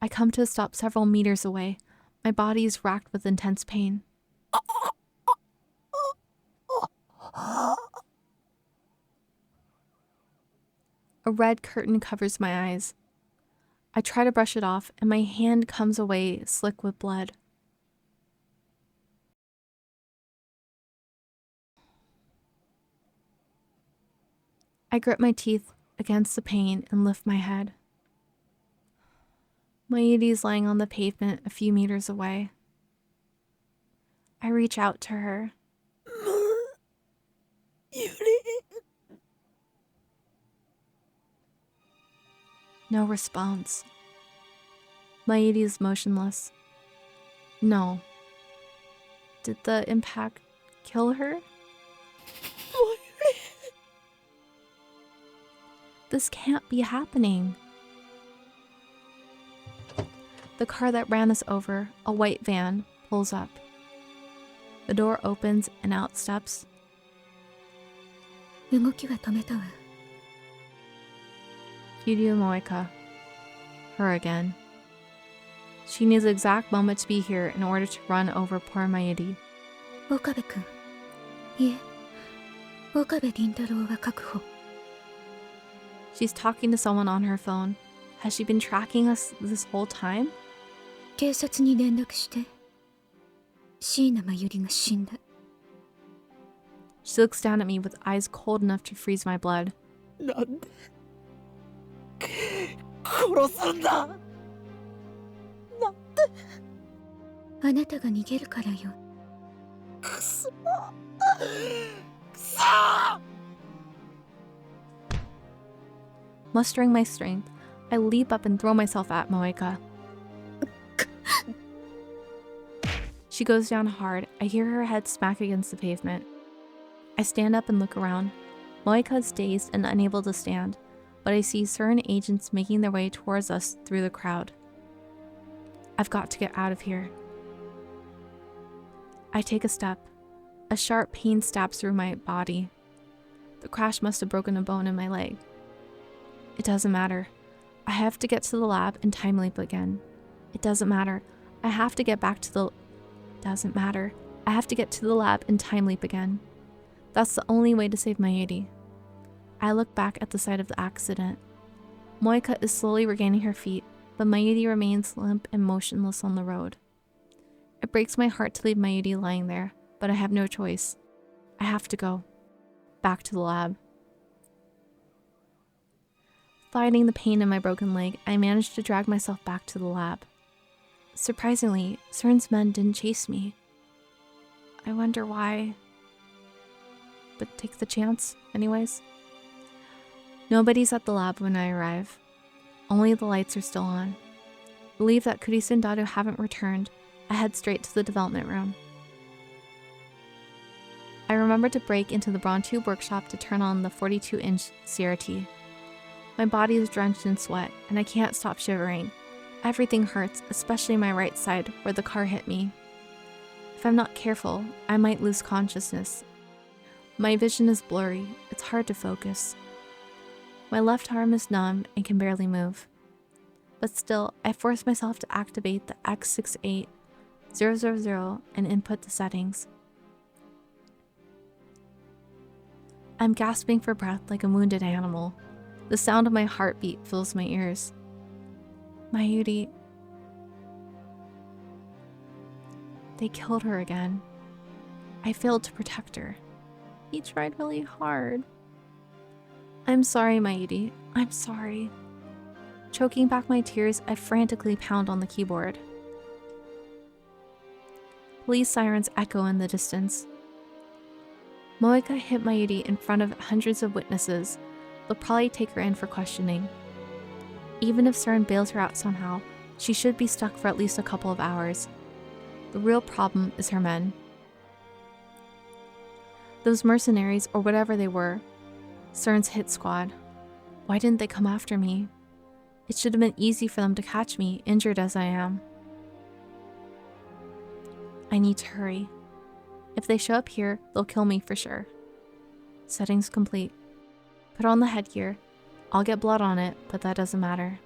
I come to a stop several meters away. My body is racked with intense pain. A red curtain covers my eyes. I try to brush it off, and my hand comes away slick with blood. I grip my teeth against the pain and lift my head. My 80 is lying on the pavement a few meters away. I reach out to her. No response. My 80 is motionless. No. Did the impact kill her? This can't be happening. The car that ran us over, a white van, pulls up. The door opens and out steps. 動きは止めたわ。 Kiryu Moeka. Her again. She needs the exact moment to be here in order to run over poor Maedi. 岡部君。いえ、岡部倫太郎は確保。 She's talking to someone on her phone. Has she been tracking us this whole time? 警察に連絡して。椎名真由里が死んだ。 She looks down at me with eyes cold enough to freeze my blood. なんで殺すんだ。あなたが逃げるからよ。くそ。 Mustering my strength, I leap up and throw myself at Moeka. She goes down hard. I hear her head smack against the pavement. I stand up and look around. Moeka is dazed and unable to stand, but I see CERN agents making their way towards us through the crowd. I've got to get out of here. I take a step. A sharp pain stabs through my body. The crash must have broken a bone in my leg. It doesn't matter. I have to get to the lab and time leap again. It doesn't matter. I have to get back to the... Doesn't matter. I have to get to the lab and time leap again. That's the only way to save Mayuri. I look back at the site of the accident. Moeka is slowly regaining her feet, but Mayuri remains limp and motionless on the road. It breaks my heart to leave Mayuri lying there, but I have no choice. I have to go. Back to the lab. Fighting the pain in my broken leg, I managed to drag myself back to the lab. Surprisingly, CERN's men didn't chase me. I wonder why. But take the chance, anyways. Nobody's at the lab when I arrive. Only the lights are still on. Relieved that Kurisu and Daru haven't returned, I head straight to the development room. I remember to break into the Vtuber workshop to turn on the 42-inch CRT. My body is drenched in sweat, and I can't stop shivering. Everything hurts, especially my right side, where the car hit me. If I'm not careful, I might lose consciousness. My vision is blurry, it's hard to focus. My left arm is numb and can barely move. But still, I force myself to activate the X68000 and input the settings. I'm gasping for breath like a wounded animal. The sound of my heartbeat fills my ears. Mayuri... They killed her again. I failed to protect her. He tried really hard. I'm sorry, Mayuri. I'm sorry. Choking back my tears, I frantically pound on the keyboard. Police sirens echo in the distance. Moeka hit Mayuri in front of hundreds of witnesses. They'll probably take her in for questioning. Even if CERN bails her out somehow, she should be stuck for at least a couple of hours. The real problem is her men. Those mercenaries, or whatever they were, CERN's hit squad. Why didn't they come after me? It should have been easy for them to catch me, injured as I am. I need to hurry. If they show up here, they'll kill me for sure. Settings complete. Put on the headgear. I'll get blood on it, but that doesn't matter.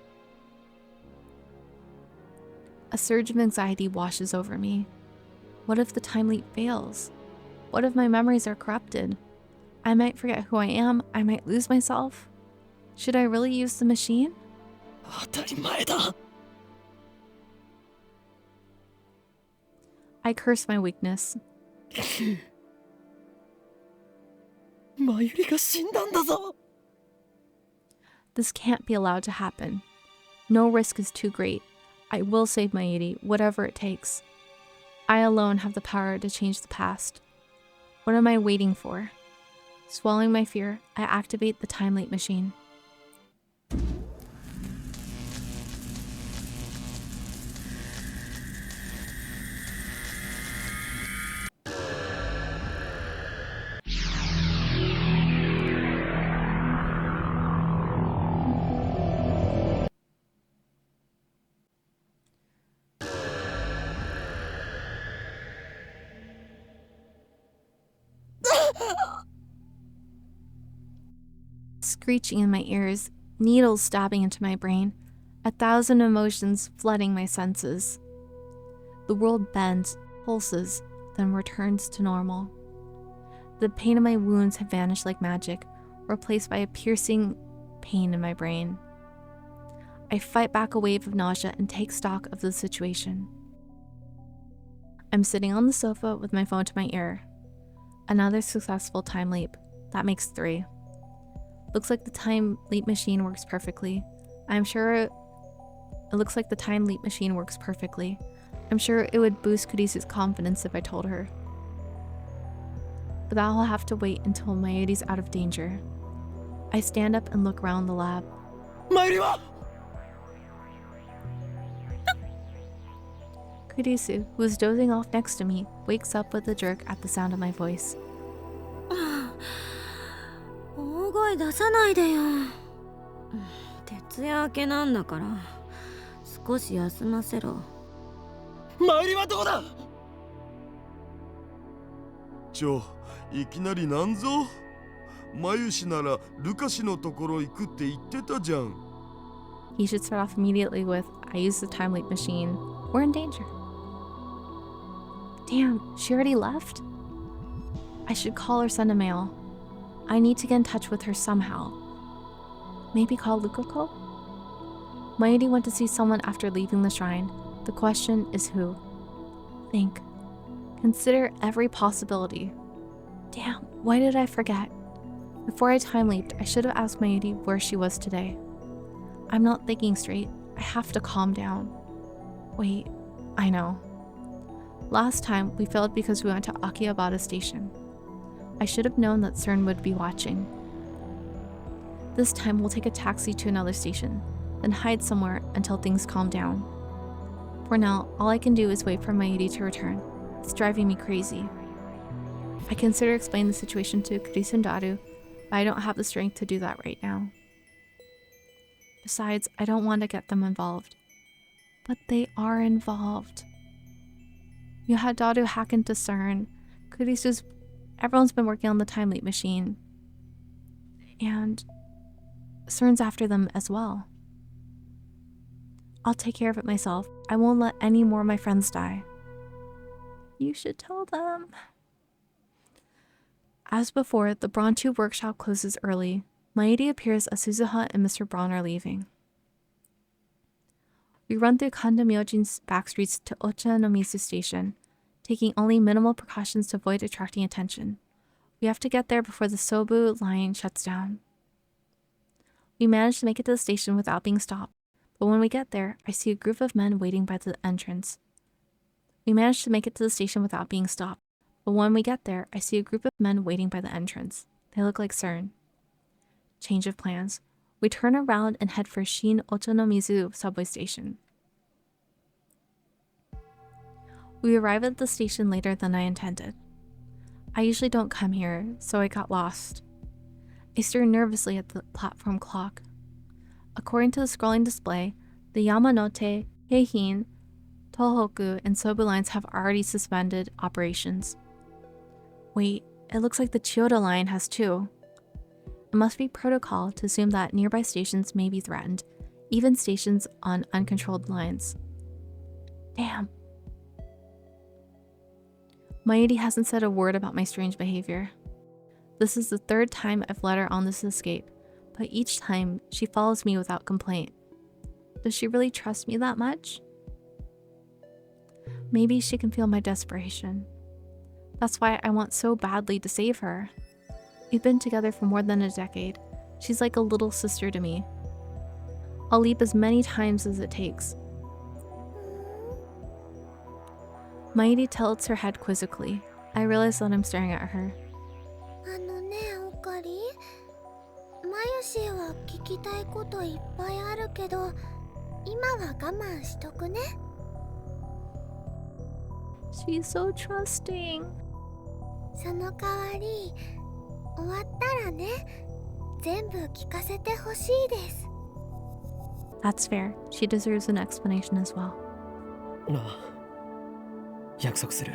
A surge of anxiety washes over me. What if the time leap fails? What if my memories are corrupted? I might forget who I am, I might lose myself. Should I really use the machine? 当たり前だ。 I curse my weakness. マユリが死んだんだぞ。 This can't be allowed to happen. No risk is too great. I will save Mayuri, whatever it takes. I alone have the power to change the past. What am I waiting for? Swallowing my fear, I activate the time leap machine. Screeching in my ears, needles stabbing into my brain, 1,000 emotions flooding my senses. The world bends, pulses, then returns to normal. The pain of my wounds have vanished like magic, replaced by a piercing pain in my brain. I fight back a wave of nausea and take stock of the situation. I'm sitting on the sofa with my phone to my ear. Another successful time leap. That makes 3. Looks like the time leap machine works perfectly. I'm sure it looks like the time leap machine works perfectly. I'm sure it would boost Kurisu's confidence if I told her. But that'll have to wait until Mayuri's out of danger. I stand up and look around the lab. マユリは Kurisu, who is dozing off next to me, wakes up with a jerk at the sound of my voice. 大声出さないでよ。徹夜明けなんだから少し休ませろ。マユリはどこだ。いきなりなんぞ。マユ氏ならルカ氏のところ行くって言ってたじゃん。 He should start off immediately with, I use the time leap machine, we're in danger. Damn, she already left? I should call or send a mail. I need to get in touch with her somehow. Maybe call Lukako? Mayuri went to see someone after leaving the shrine. The question is who? Think. Consider every possibility. Damn, why did I forget? Before I time leaped, I should have asked Mayuri where she was today. I'm not thinking straight. I have to calm down. Wait, I know. Last time, we failed because we went to Akihabara Station. I should have known that CERN would be watching. This time, we'll take a taxi to another station, then hide somewhere until things calm down. For now, all I can do is wait for Mayuri to return. It's driving me crazy. I consider explaining the situation to Kurisu and Daru, but I don't have the strength to do that right now. Besides, I don't want to get them involved. But they are involved. You had Daru hack into CERN. Everyone's been working on the time leap machine. And CERN's after them as well. I'll take care of it myself. I won't let any more of my friends die. You should tell them. As before, the Brontu workshop closes early. Mayuri appears as Suzuha and Mr. Braun are leaving. We run through Kanda-myojin's backstreets to Ochanomizu Station, taking only minimal precautions to avoid attracting attention. We have to get there before the Sobu line shuts down. We manage to make it to the station without being stopped, but when we get there, I see a group of men waiting by the entrance. They look like CERN. Change of plans. We turn around and head for Shin Ochanomizu subway station. We arrive at the station later than I intended. I usually don't come here, so I got lost. I stare nervously at the platform clock. According to the scrolling display, the Yamanote, Heihin, Tohoku, and Sobu lines have already suspended operations. Wait, it looks like the Chiyoda line has too. It must be protocol to assume that nearby stations may be threatened, even stations on uncontrolled lines. Damn. Mayuri hasn't said a word about my strange behavior. This is the third time I've let her on this escape, but each time she follows me without complaint. Does she really trust me that much? Maybe she can feel my desperation. That's why I want so badly to save her. We've been together for more than a decade. She's like a little sister to me. I'll leap as many times as it takes. Mayuri tilts her head quizzically. I realize that I'm staring at her. オカリ、マユシーは聞きたいこといっぱいあるけど、今は我慢しとくね。She's so trusting. その代わり、終わったらね、全部聞かせてほしいです。That's fair. She deserves an explanation as well. なあ、約束する。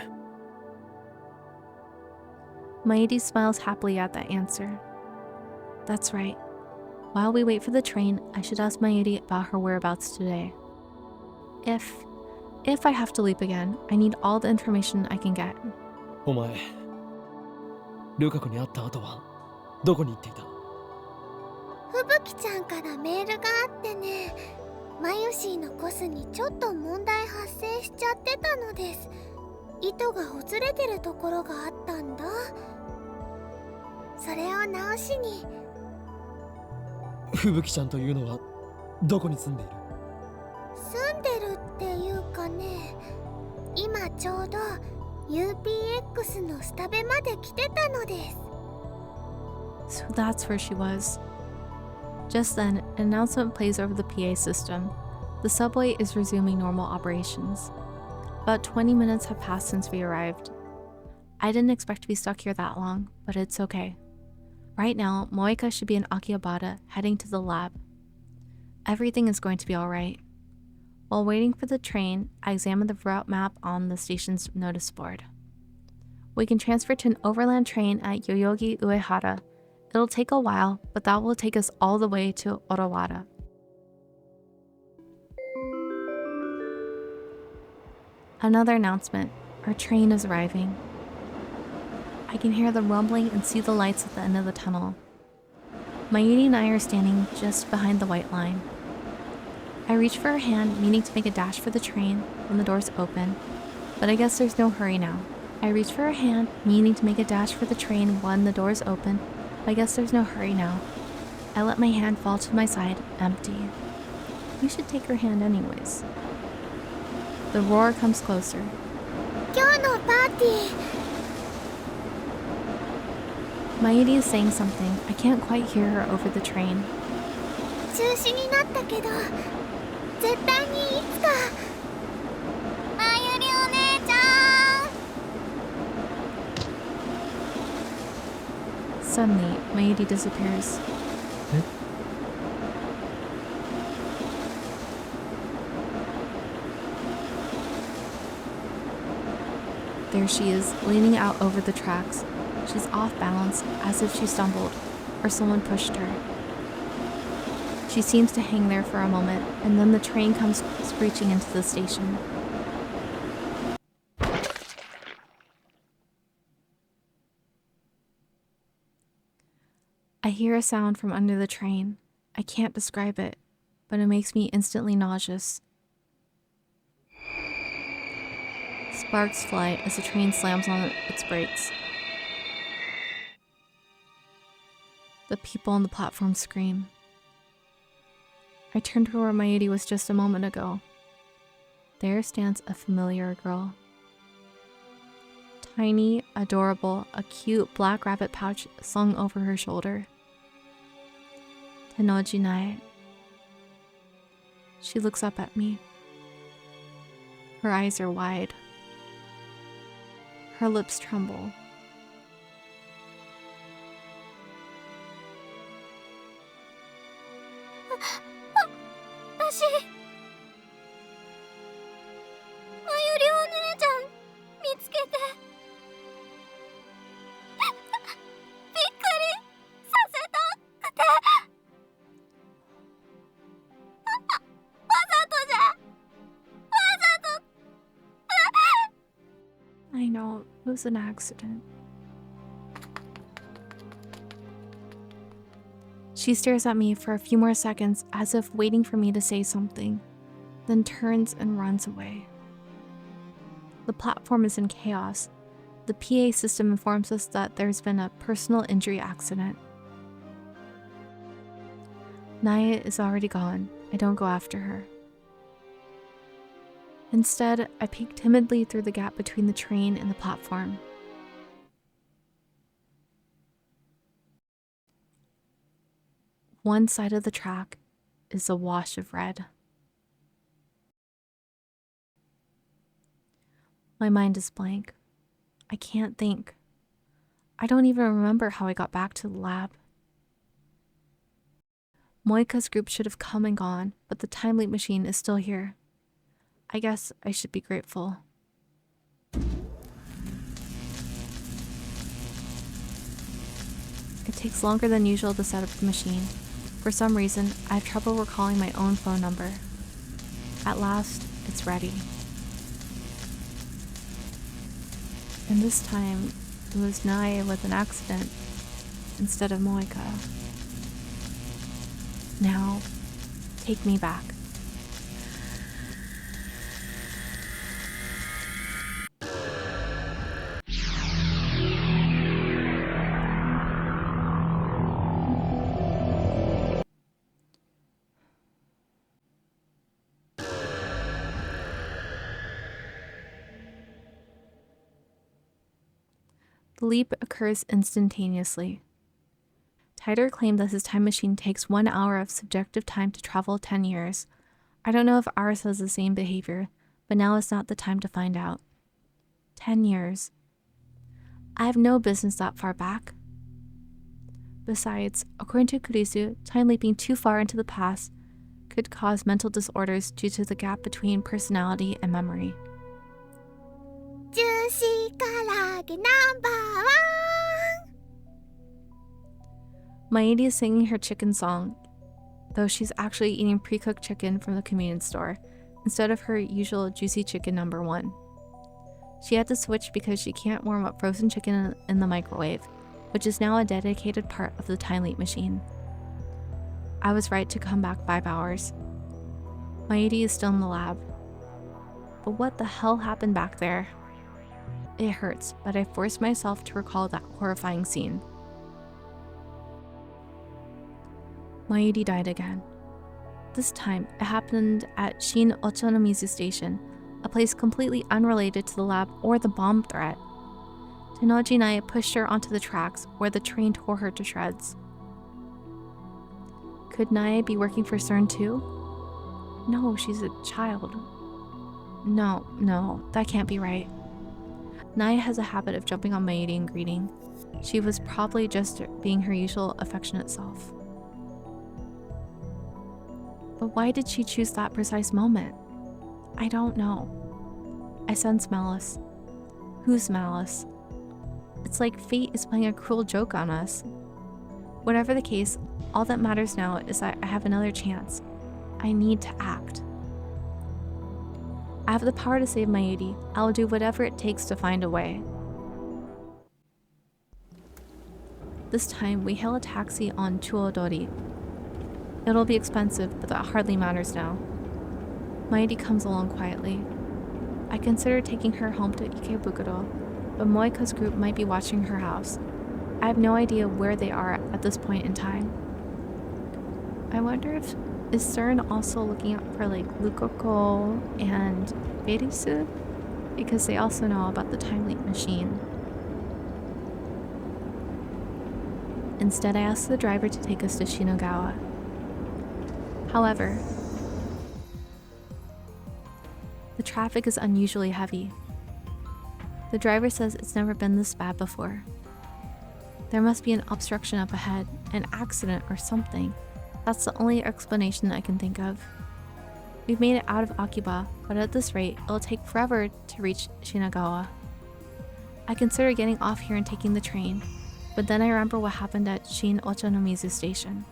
Mayuri smiles happily at that answer. That's right. While we wait for the train, I should ask Mayuri about her whereabouts today. If I have to leap again, I need all the information I can get. お前、ルカ子に会った後はどこに行っていた？吹雪ちゃんからメールがあってね、マユシーのコスにちょっと問題発生しちゃってたのです。糸がほつれてるところがあったんだ。それを直しに。吹雪ちゃんというのはどこに住んでいる？住んでるっていうかね、今ちょうど UPX のスタベまで来てたのです。 So that's where she was. Just then, an announcement plays over the PA system. The subway is resuming normal operations. About 20 minutes have passed since we arrived. I didn't expect to be stuck here that long, but it's okay. Right now, Moeka should be in Akihabara, heading to the lab. Everything is going to be alright. While waiting for the train, I examined the route map on the station's notice board. We can transfer to an overland train at Yoyogi Uehara. It'll take a while, but that will take us all the way to Orawara. Another announcement. Our train is arriving. I can hear the rumbling and see the lights at the end of the tunnel. Mayuri and I are standing just behind the white line. I reach for her hand, meaning to make a dash for the train when the doors open, but I guess there's no hurry now. I reach for her hand, meaning to make a dash for the train when the doors open, but I guess there's no hurry now. I let my hand fall to my side, empty. You should take her hand anyways. The roar comes closer. 今日のパーティー Mayuri is saying something. I can't quite hear her over the train. 中止になったけど絶対にいつかまゆりお姉ちゃん Suddenly, Mayuri disappears. There she is, leaning out over the tracks. She's off balance, as if she stumbled, or someone pushed her. She seems to hang there for a moment, and then the train comes screeching into the station. I hear a sound from under the train. I can't describe it, but it makes me instantly nauseous. Sparks fly as the train slams on its brakes. The people on the platform scream. I turn to where Mayuri was just a moment ago. There stands a familiar girl. Tiny, adorable, a cute black rabbit pouch slung over her shoulder. Tenoji Nae. She looks up at me. Her eyes are wide. Her lips tremble. I know, it was an accident. She stares at me for a few more seconds as if waiting for me to say something, then turns and runs away. The platform is in chaos. The PA system informs us that there's been a personal injury accident. Naya is already gone. I don't go after her. Instead, I peek timidly through the gap between the train and the platform. One side of the track is a wash of red. My mind is blank. I can't think. I don't even remember how I got back to the lab. Moeka's group should have come and gone, but the time leap machine is still here. I guess I should be grateful. It takes longer than usual to set up the machine. For some reason, I have trouble recalling my own phone number. At last, it's ready. And this time, it was Nae with an accident instead of Moeka. Now, take me back. The leap occurs instantaneously. Tider claimed that his time machine takes 1 hour of subjective time to travel 10 years. I don't know if ours has the same behavior, but now is not the time to find out. 10 years. I have no business that far back. Besides, according to Kurisu, time leaping too far into the past could cause mental disorders due to the gap between personality and memory. ジューシー唐揚げナンバーワン Maedi is singing her chicken song, though she's actually eating pre-cooked chicken from the convenience store, instead of her usual juicy chicken number 1. She had to switch because she can't warm up frozen chicken in the microwave, which is now a dedicated part of the time leap machine. I was right to come back 5 hours. My AD is still in the lab. But what the hell happened back there? It hurts, but I forced myself to recall that horrifying scene. My AD died again. This time, it happened at Shin Ochanomizu Station, a place completely unrelated to the lab or the bomb threat. Tennoji Nae pushed her onto the tracks where the train tore her to shreds. Could Nae be working for CERN too? No, she's a child. No, that can't be right. Nae has a habit of jumping on my AD and greeting. She was probably just being her usual affectionate self. But why did she choose that precise moment? I don't know. I sense malice. Whose malice? It's like fate is playing a cruel joke on us. Whatever the case, all that matters now is that I have another chance. I need to act. I have the power to save my AD. I will do whatever it takes to find a way. This time, we hail a taxi on Chuodori. It'll be expensive, but that hardly matters now. My AD comes along quietly. I consider taking her home to Ikebukuro, but Moeka's group might be watching her house. I have no idea where they are at this point in time. I wonder if is CERN also looking out for like Lukoko and Kurisu? Because they also know about the time leap machine. Instead, I asked the driver to take us to Shinagawa. However, the traffic is unusually heavy. The driver says it's never been this bad before. There must be an obstruction up ahead, an accident or something. That's the only explanation I can think of. We've made it out of Akiba, but at this rate, it'll take forever to reach Shinagawa. I consider getting off here and taking the train, but then I remember what happened at Shin Ochanomizu Station.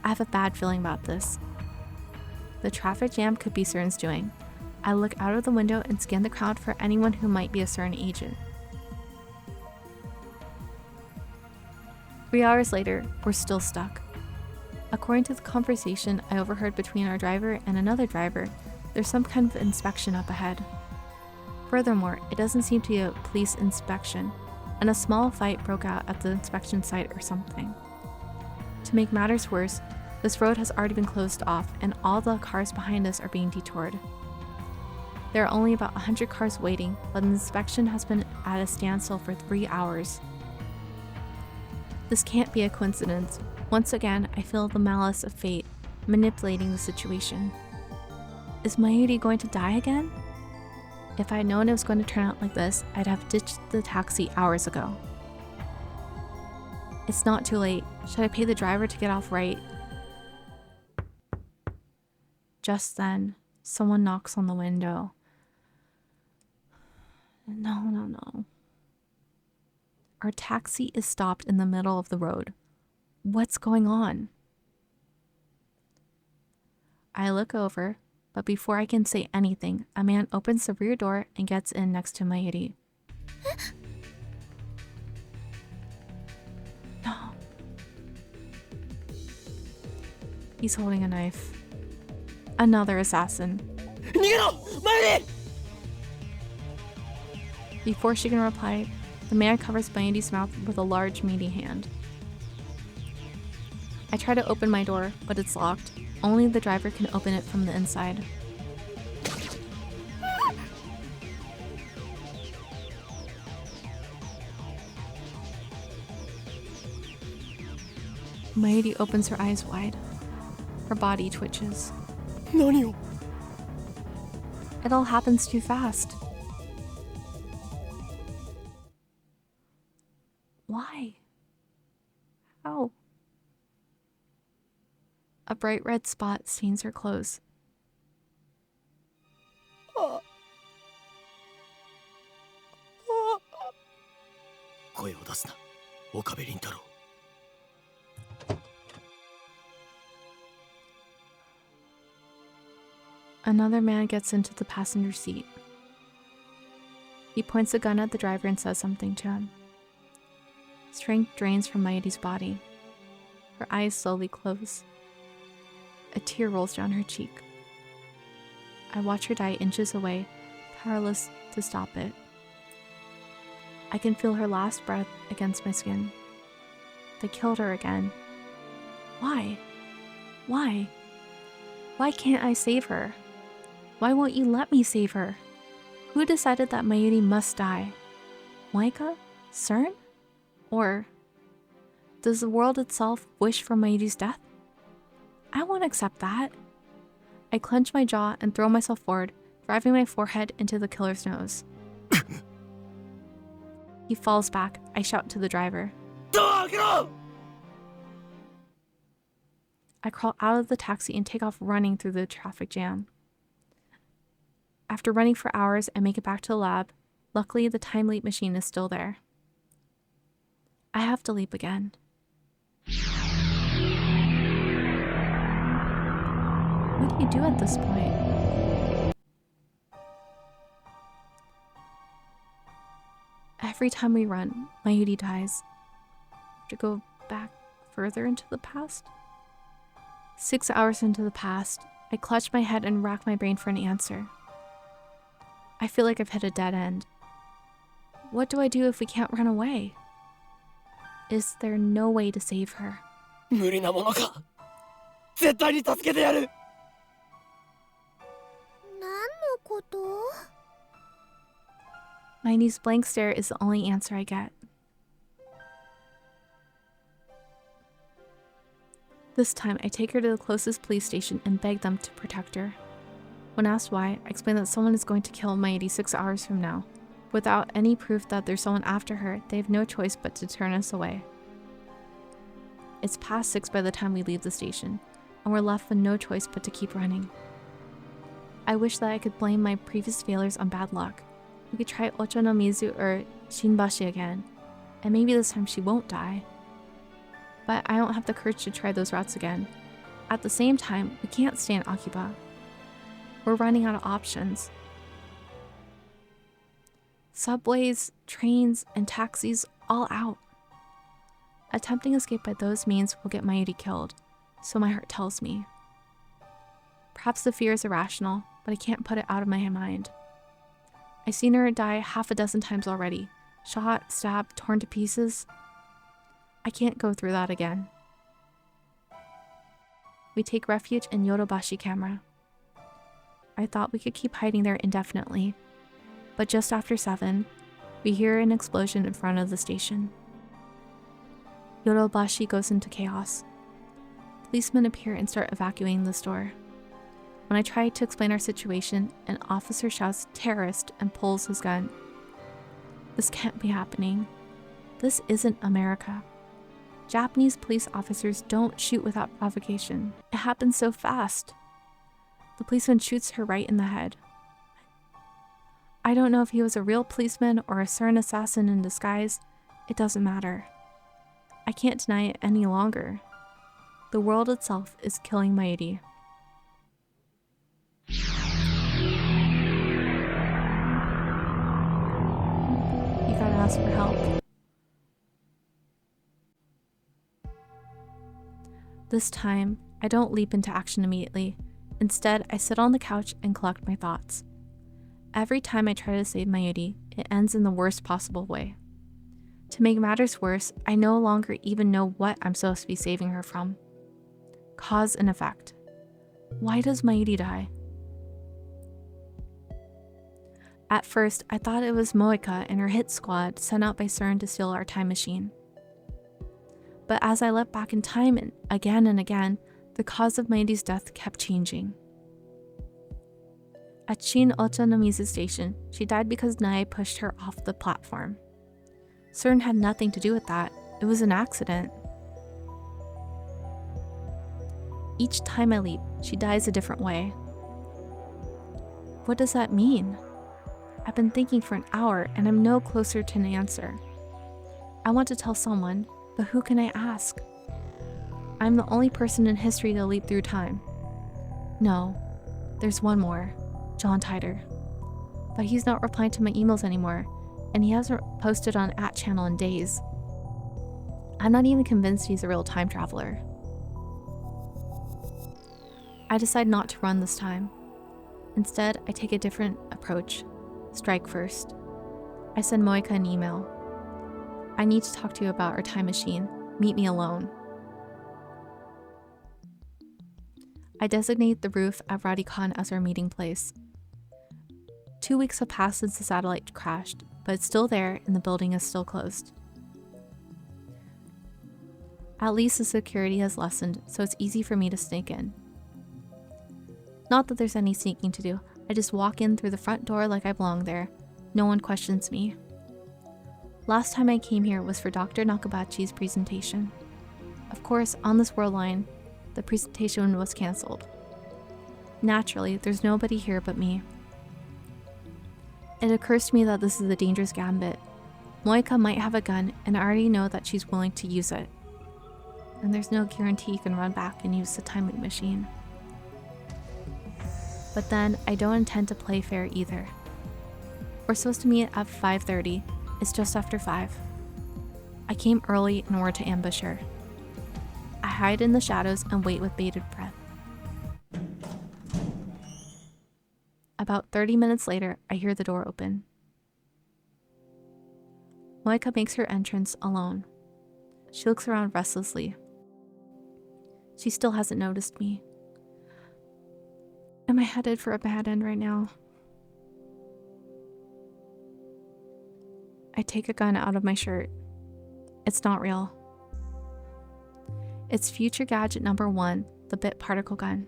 I have a bad feeling about this. The traffic jam could be CERN's doing. I look out of the window and scan the crowd for anyone who might be a CERN agent. 3 hours later, we're still stuck. According to the conversation I overheard between our driver and another driver, there's some kind of inspection up ahead. Furthermore, it doesn't seem to be a police inspection, and a small fight broke out at the inspection site or something. To make matters worse, this road has already been closed off and all the cars behind us are being detoured. There are only about 100 cars waiting, but the inspection has been at a standstill for 3 hours. This can't be a coincidence. Once again, I feel the malice of fate manipulating the situation. Is Mayuri going to die again? If I had known it was going to turn out like this, I'd have ditched the taxi hours ago. It's not too late. Should I pay the driver to get off right? Just then, someone knocks on the window. No. Our taxi is stopped in the middle of the road. What's going on? I look over, but before I can say anything, a man opens the rear door and gets in next to Mayuri. No. He's holding a knife. Another assassin. Before she can reply, the man covers Mayuri's mouth with a large, meaty hand. I try to open my door, but it's locked. Only the driver can open it from the inside. Mayuri opens her eyes wide. Her body twitches. Nani? It all happens too fast. Why? How? A bright red spot stains her clothes. Another man gets into the passenger seat. He points a gun at the driver and says something to him. Strength drains from Mayuri's body. Her eyes slowly close. A tear rolls down her cheek. I watch her die inches away, powerless to stop it. I can feel her last breath against my skin. They killed her again. Why? Why? Why can't I save her? Why won't you let me save her? Who decided that Mayuri must die? Moeka? CERN? Or does the world itself wish for Mayuri's death? I won't accept that. I clench my jaw and throw myself forward, driving my forehead into the killer's nose. He falls back. I shout to the driver. I crawl out of the taxi and take off running through the traffic jam. After running for hours, I make it back to the lab. Luckily, the time leap machine is still there. I have to leap again. What do you do at this point? Every time we run, Mayuri dies. To go back further into the past? 6 hours into the past, I clutch my head and rack my brain for an answer. I feel like I've hit a dead end. What do I do if we can't run away? Is there no way to save her? 無理なものか。絶対に助けてやる。何のこと？ Mayuri's blank stare is the only answer I get. This time, I take her to the closest police station and beg them to protect her. When asked why, I explain that someone is going to kill Mayuri 6 hours from now. Without any proof that there's someone after her, they have no choice but to turn us away. It's past 6 by the time we leave the station, and we're left with no choice but to keep running. I wish that I could blame my previous failures on bad luck. We could try Ocha no Mizu or Shinbashi again, and maybe this time she won't die. But I don't have the courage to try those routes again. At the same time, we can't stay in Akiba. We're running out of options. Subways, trains, and taxis all out. Attempting escape by those means will get Mayuri killed, so my heart tells me. Perhaps the fear is irrational, but I can't put it out of my mind. I've seen her die half a dozen times already. Shot, stabbed, torn to pieces. I can't go through that again. We take refuge in Yodobashi Camera. I thought we could keep hiding there indefinitely, but just after 7, we hear an explosion in front of the station. Yodobashi goes into chaos. Policemen appear and start evacuating the store. When I try to explain our situation, an officer shouts "terrorist" and pulls his gun. This can't be happening. This isn't America. Japanese police officers don't shoot without provocation. It happens so fast. The policeman shoots her right in the head. I don't know if he was a real policeman or a CERN assassin in disguise. It doesn't matter. I can't deny it any longer. The world itself is killing Mayuri. You gotta ask for help. This time, I don't leap into action immediately. Instead, I sit on the couch and collect my thoughts. Every time I try to save Mayuri, it ends in the worst possible way. To make matters worse, I no longer even know what I'm supposed to be saving her from. Cause and effect. Why does Mayuri die? At first, I thought it was Moeka and her hit squad sent out by CERN to steal our time machine. But as I leapt back in time and again, the cause of Mayuri's death kept changing. At Shin Ocha no Mizu Station, she died because Nae pushed her off the platform. CERN had nothing to do with that. It was an accident. Each time I leap, she dies a different way. What does that mean? I've been thinking for an hour and I'm no closer to an answer. I want to tell someone, but who can I ask? I'm the only person in history to leap through time. No, there's one more. John Titor. but he's not replying to my emails anymore, and he hasn't posted on @channel in days. I'm not even convinced he's a real time traveler. I decide not to run this time. Instead, I take a different approach. Strike first. I send Moeka an email. I need to talk to you about our time machine. Meet me alone. I designate the roof at Radicon as our meeting place. 2 weeks have passed since the satellite crashed, but it's still there and the building is still closed. At least the security has lessened, so it's easy for me to sneak in. Not that there's any sneaking to do, I just walk in through the front door like I belong there. No one questions me. Last time I came here was for Dr. Nakabachi's presentation. Of course, on this world line, the presentation was cancelled. Naturally, there's nobody here but me. It occurs to me that this is a dangerous gambit. Moeka might have a gun, and I already know that she's willing to use it. And there's no guarantee you can run back and use the time loop machine. But then, I don't intend to play fair either. We're supposed to meet at 5:30. It's just after 5. I came early in order to ambush her. I hide in the shadows and wait with bated breath. About 30 minutes later, I hear the door open. Moeka makes her entrance alone. She looks around restlessly. She still hasn't noticed me. Am I headed for a bad end right now? I take a gun out of my shirt. It's not real. It's future gadget number 1, the bit particle gun.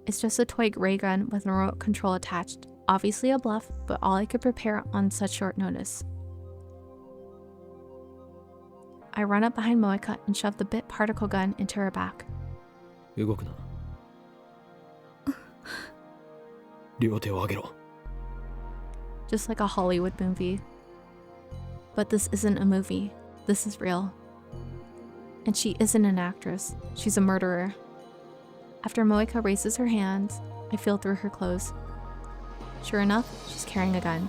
It's just a toy ray gun with a remote control attached. Obviously a bluff, but all I could prepare on such short notice. I run up behind Moeka and shove the bit particle gun into her back. 動くな。両手を上げろ。 Just like a Hollywood movie. But this isn't a movie. This is real. And she isn't an actress. She's a murderer. After Moeka raises her hands, I feel through her clothes. Sure enough, she's carrying a gun.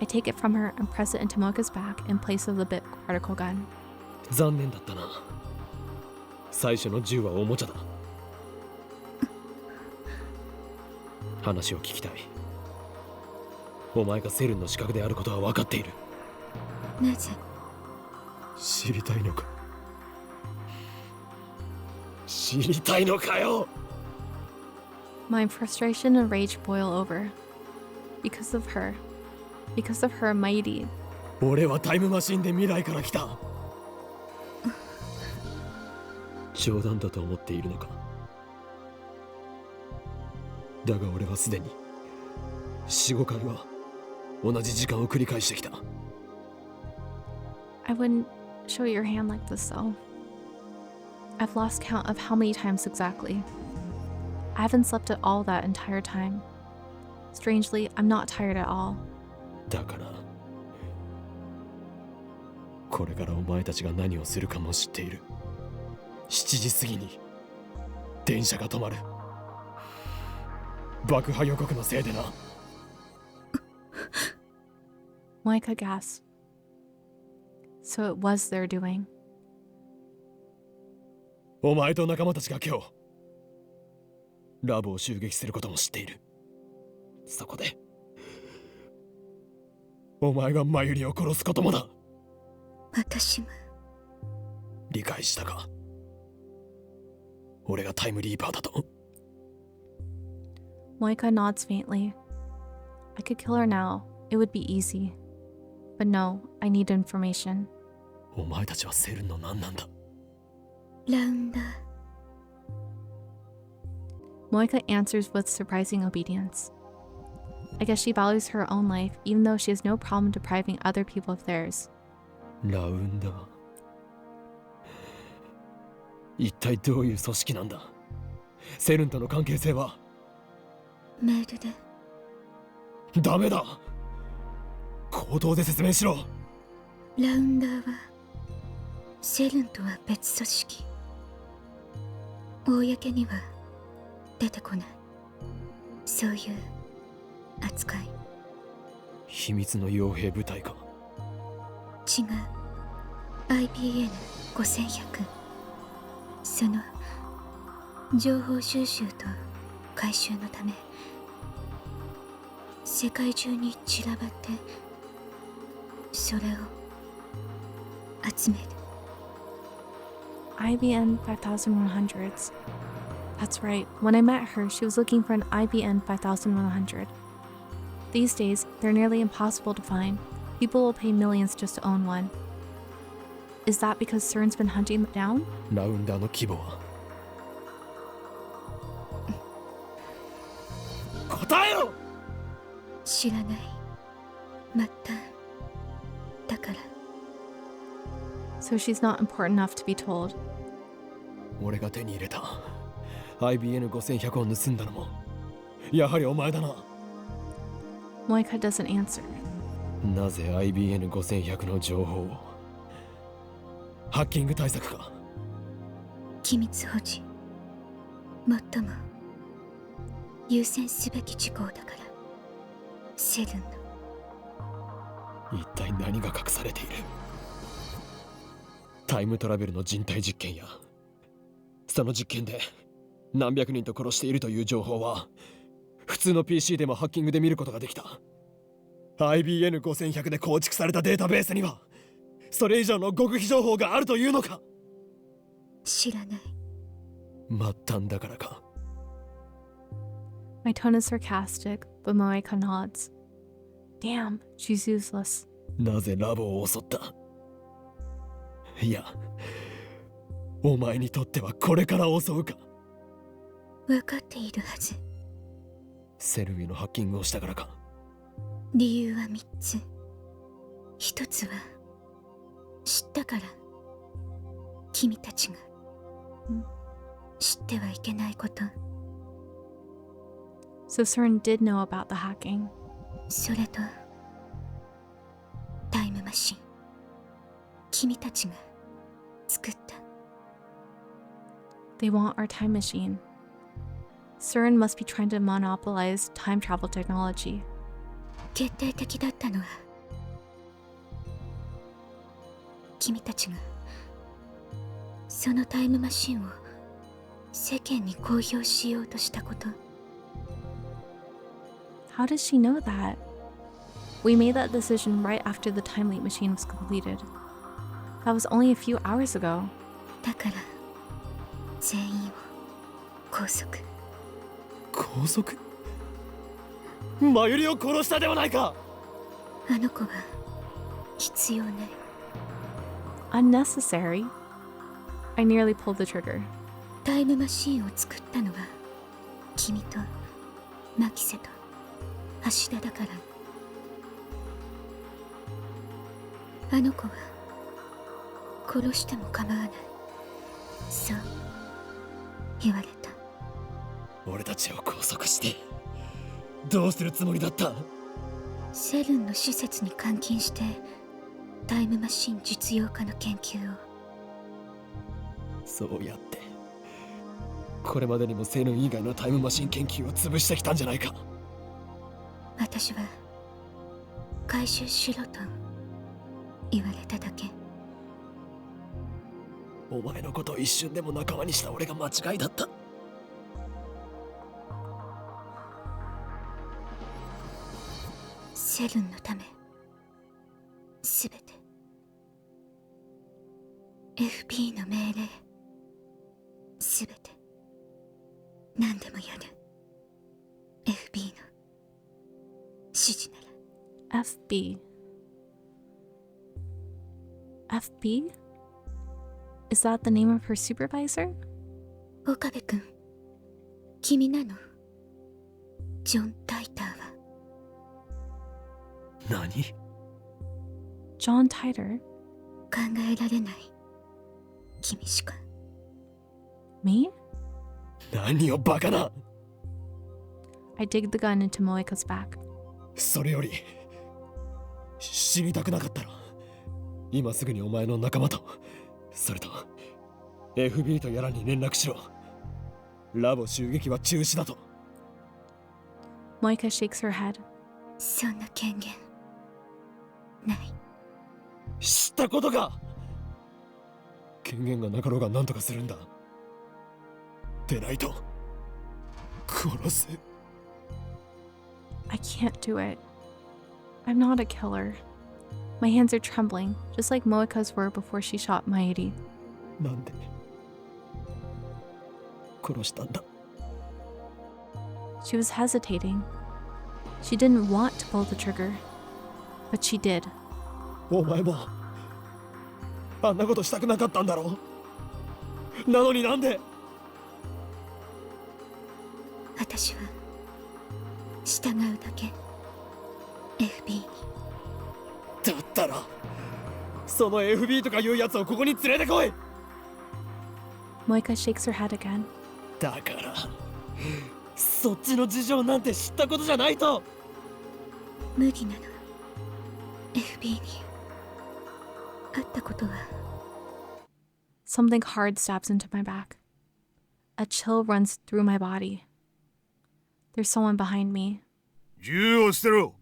I take it from her and press it into Moeka's back in place of the bit particle gun. 残念だったな。最初の銃はおもちゃだ。話を聞きたい。お前がセルンの死角であることは分かっている。なぜ？知りたいのか。知りたいのかよ。My frustration and rage boil over. Because of her. Because of her mighty. 俺はタイムマシンで未来から来た。冗談だと思っているのか。だが俺はすでに 4,5 回は同じ時間を繰り返してきた。I wouldn't show your hand like this though. I've lost count of how many times exactly. I haven't slept at all that entire time. Strangely, I'm not tired at all. だからこれからお前たちが何をするかも知っている。7時過ぎに電車が止まる。爆破予告のせいでな。Moeka gasped. So it was their doing. お前と仲間たちが今日ラボを襲撃することも知っている。そこでお前がマユリを殺すこともだ。私も。理解したか。俺がタイムリーパーだと。Moeka nods faintly. I could kill her now. It would be easy. But no, I need information. お前たちはセルンの何なんだ。ラウンダー。Moeka answers with surprising obedience. I guess she values her own life, even though she has no problem depriving other people of theirs. ラウンダー。一体どういう組織なんだ。セルンとの関係性は。メールで。ダメだ。口頭で説明しろ。ラウンダーはセルンとは別組織。公には出てこない。そういう扱い。秘密の傭兵部隊か。違う。IBN5100。その情報収集と回収のため世界中に散らばってそれを集める。 IBN 5100s. That's right. When I met her, she was looking for an IBN 5100. These days, they're nearly impossible to find. People will pay millions just to own one. Is that because CERN's been hunting them down? ラウンダーの規模は。答えろ。知らない。まただから。 So she's not important enough to be told. 俺が手に入れた IBN5100 を盗んだのもやはりお前だな。 Moeka doesn't answer. なぜ IBN5100 の情報を。ハッキング対策か。機密保持。最も優先すべき事項だから。セルンの。一体何が隠されている。タイムトラベルの人体実験やその実験で何百人と殺しているという情報は普通の PC でもハッキングで見ることができた。 IBN5100 で構築されたデータベースにはそれ以上の極秘情報があるというのか。知らない。末端だからか。 My tone is sarcastic, but Moeka nods. Damn, she's useless. なぜラボを襲った。いや、お前にとってはこれから襲うか。分かっているはず。セルへのハッキングをしたからか。理由は3つ。1つは知ったから。君たちが知ってはいけないこと。 So CERN did know about the hacking. それとタイムマシン。君たちが作った。 They want our time machine. CERN must be trying to monopolize time travel technology. 決定的だったのは君たちがそのタイムマシンを世間に公表しようとしたこと。 How does she know that? We made that decision right after the time leap machine was completed. That was only a few hours ago. だから全員を拘束。拘束。マユリを殺したではないか。あの子は必要ない。 Unnecessary. I nearly pulled the trigger. タイムマシンを作ったのは君とマキセと橋田だから。あの子は殺しても構わない。そう言われた。俺たちを拘束してどうするつもりだった。セルンの施設に監禁してタイムマシン実用化の研究を。そうやってこれまでにもセルン以外のタイムマシン研究を潰してきたんじゃないか。私は回収しろと言われただけ。お前のことを一瞬でも仲間にした俺が間違いだった。セルンのためすべて FP の命令すべて何でもやる。 FB の指示なら。 FB. FB? Is that the name of her supervisor? 岡部君、君なのジョン・タイターは。何。 John Titor? 考えられない。君しか。 Me? 何をバカな。 I dig the gun into Moeka's back. それより死にたくなかったら今すぐにお前の仲間とそれと FB とやらに連絡しろ。ラボ襲撃は中止だと。 Moeka shakes her head. そんな権限ない。知ったことか。権限がなかろうが何とかするんだ。でないと殺す。 I can't do it. I'm not a killer. My hands are trembling, just like Moeka's were before she shot Mairi. なんで殺したんだ。 She was hesitating. She didn't want to pull the trigger, but she did. お前もあんなことしたくなかったんだろう。なのになんで。私は従うだけ。 FB に。だったらその FB とかいうやつをここに連れてこい。 Moeka shakes her head again. だからそっちの事情なんて知ったことじゃないと。無理なの。 FB に会ったことは。 Something hard stabs into my back. A chill runs through my body. There's someone behind me. 銃を捨てろ。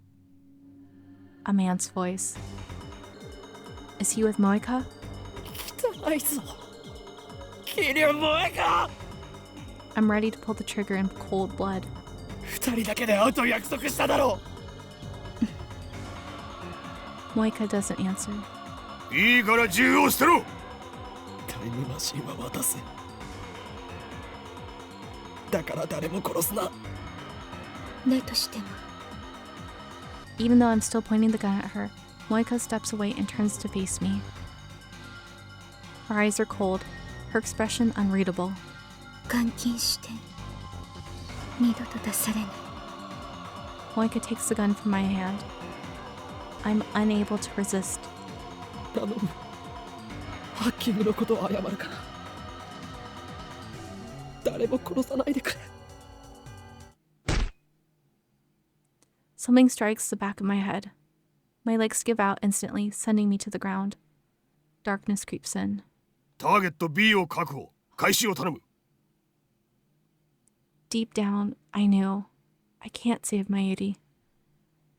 A man's voice. Is he with Moeka? 汚いぞ。キリュウモエカ。 I'm ready to pull the trigger in cold blood. 二人だけで会うと約束しただろう。 Moeka doesn't answer. いいから銃を捨てろ。タイムマシンは渡せ。だから誰も殺すな。だとしても。 Even though I'm still pointing the gun at her, Moeka steps away and turns to face me. Her eyes are cold, her expression unreadable. 監禁して二度と出されない。 Moeka takes the gun from my hand. I'm unable to resist. 頼む。ハッキングのことを謝るから。誰も殺さないでくれ。 Something strikes the back of my head. My legs give out instantly, sending me to the ground. Darkness creeps in. ターゲット B を確保。開始を頼む。 Deep down, I knew I can't save Mairi.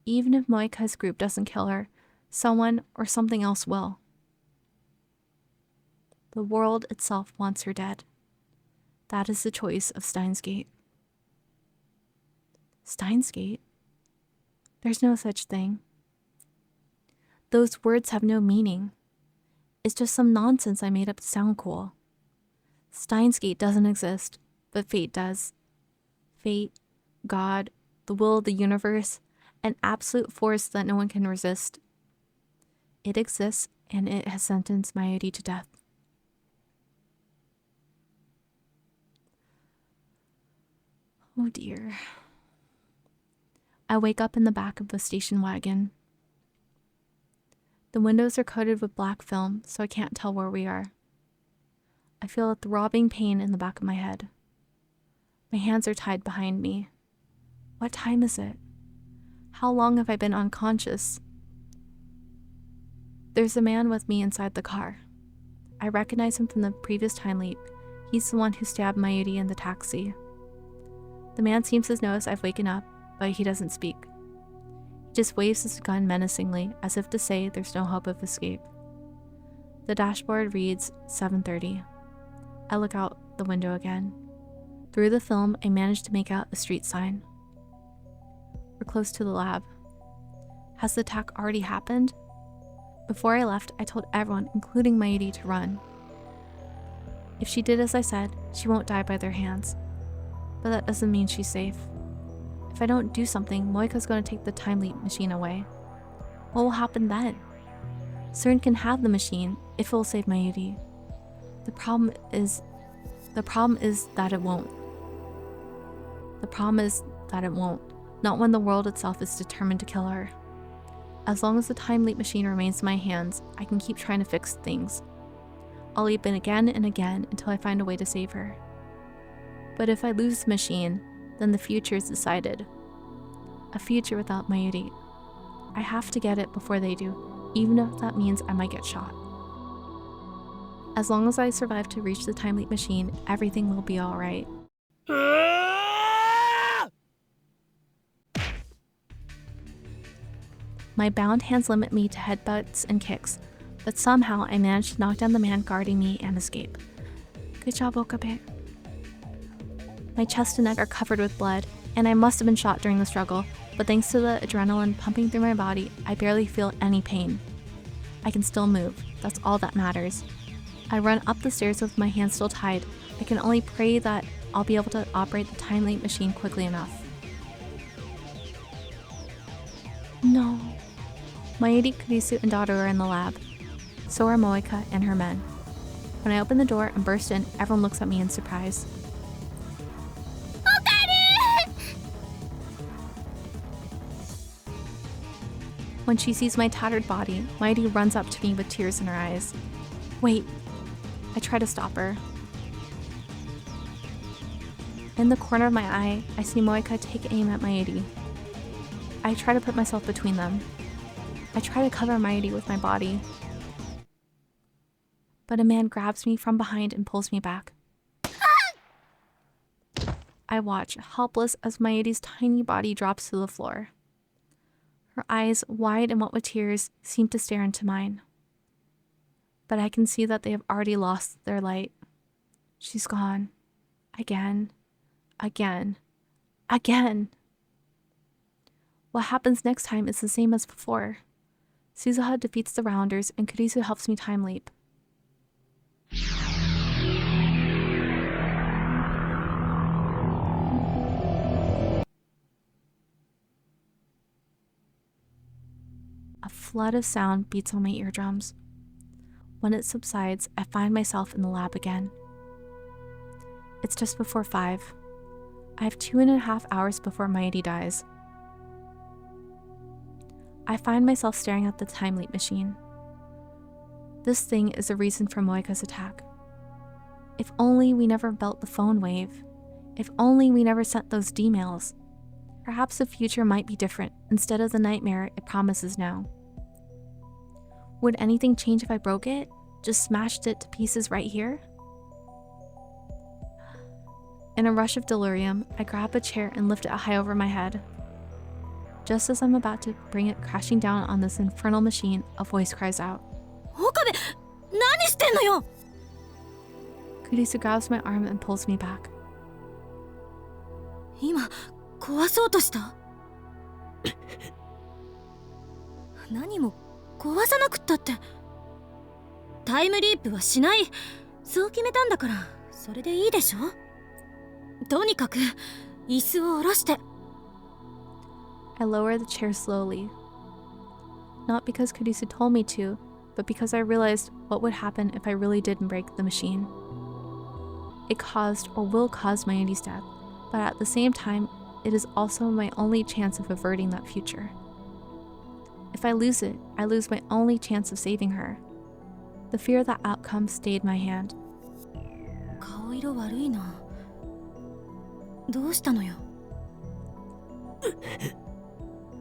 Even if Moeka's group doesn't kill her, someone or something else will. The world itself wants her dead. That is the choice of Steins Gate. Steins Gate? There's no such thing. Those words have no meaning. It's just some nonsense I made up to sound cool. Steins Gate doesn't exist, but fate does. Fate, God, the will of the universe, an absolute force that no one can resist. It exists, and it has sentenced Mairi to death. Oh dear. I wake up in the back of the station wagon. The windows are coated with black film, so I can't tell where we are. I feel a throbbing pain in the back of my head. My hands are tied behind me. What time is it? How long have I been unconscious? There's a man with me inside the car. I recognize him from the previous time leap. He's the one who stabbed Mairi in the taxi. The man seems to notice I've waken up, but he doesn't speak. He just waves his gun menacingly, as if to say there's no hope of escape. The dashboard reads 7:30. I look out the window again. Through the film, I manage to make out a street sign. We're close to the lab. Has the attack already happened? Before I left, I told everyone, including Mairi, to run. If she did as I said, she won't die by their hands. But that doesn't mean she's safe. If I don't do something, Moeka's going to take the time leap machine away. What will happen then? CERN can have the machine if it will save Mairi. The problem is that it won't. The problem is that it won't. Not when the world itself is determined to kill her. As long as the time leap machine remains in my hands, I can keep trying to fix things. I'll leap in again and again until I find a way to save her. But if I lose the machine, then the future is decided. A future without Mairi. I have to get it before they do, even if that means I might get shot. As long as I survive to reach the time leap machine, everything will be alright. My bound hands limit me to headbutts and kicks, but somehow I managed to knock down the man guarding me and escape. Good job, Okabe. My chest and neck are covered with blood, and I must have been shot during the struggle, but thanks to the adrenaline pumping through my body, I barely feel any pain. I can still move. That's all that matters. I run up the stairs with my hands still tied. I can only pray that I'll be able to operate the time leap machine quickly enough. No. Mayuri, Kurisu, and Daru are in the lab. So are Moeka and her men. When I open the door and burst in, everyone looks at me in surprise. When she sees my tattered body, Mayuri runs up to me with tears in her eyes. Wait. I try to stop her. In the corner of my eye, I see Moeka take aim at Mayuri. I try to put myself between them. I try to cover Mayuri with my body. But a man grabs me from behind and pulls me back. I watch, helpless, as Mayuri's tiny body drops to the floor. Her eyes, wide and wet with tears, seem to stare into mine. But I can see that they have already lost their light. She's gone. Again. Again. Again. What happens next time is the same as before. Suzuha defeats the Rounders and Kurisu helps me time leap. A flood of sound beats on my eardrums. When it subsides, I find myself in the lab again. It's just before 5. I have 2.5 hours before Mayuri dies. I find myself staring at the time leap machine. This thing is the reason for Moeka's attack. If only we never built the phone wave. If only we never sent those D-mails. Perhaps the future might be different instead of the nightmare it promises now. Would anything change if I broke it? Just smashed it to pieces right here? In a rush of delirium, I grab a chair and lift it high over my head. Just as I'm about to bring it crashing down on this infernal machine, a voice cries out. Okabe! 何してんのよ! Kurisu grabs my arm and pulls me back. 今、壊そうとした? 何も壊さなくったって。タイムリープはしない。そう決めたんだから、それでいいでしょ? とにかく、椅子を下ろして。I lower the chair slowly. Not because Kurisu told me to, but because I realized what would happen if I really didn't break the machine. It caused or will cause Mayuri's death, but at the same time, it is also my only chance of averting that future. If I lose it, I lose my only chance of saving her. The fear of that outcome stayed my hand. 顔色悪いな。どうしたのよ?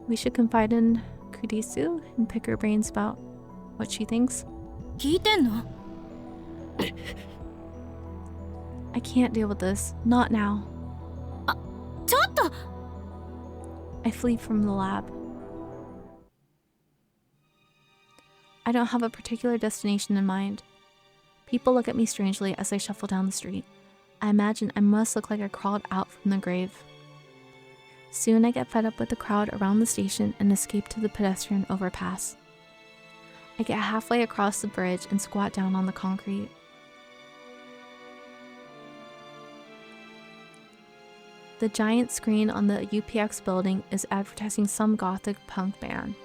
We should confide in Kurisu and pick her brains about what she thinks. 聞いてんの? I can't deal with this. Not now. ちょっと! I flee from the lab. I don't have a particular destination in mind. People look at me strangely as I shuffle down the street. I imagine I must look like I crawled out from the grave. Soon I get fed up with the crowd around the station and escape to the pedestrian overpass. I get halfway across the bridge and squat down on the concrete. The giant screen on the UPX building is advertising some gothic punk band.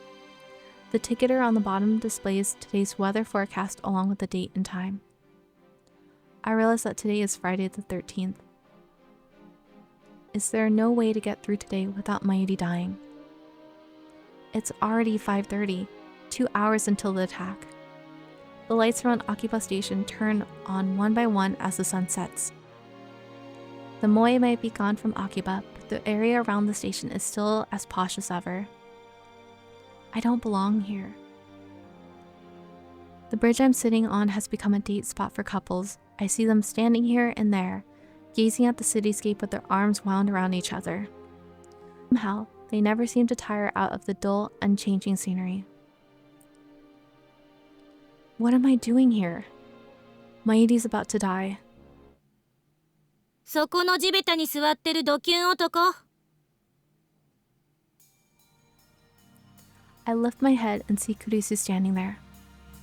The ticketer on the bottom displays today's weather forecast along with the date and time. I realize that today is Friday the 13th. Is there no way to get through today without Mayuri dying? It's already 5:30, 2 hours until the attack. The lights around Akiba Station turn on one by one as the sun sets. The moe might be gone from Akiba, but the area around the station is still as posh as ever. I don't belong here. The bridge I'm sitting on has become a date spot for couples. I see them standing here and there, gazing at the cityscape with their arms wound around each other. Somehow, They never seemed to tire out of the dull, unchanging scenery. What am I doing here? Maedie's about to die. そこの地べたに座ってるドキュン男。 I lift my head and see Kurisu standing there.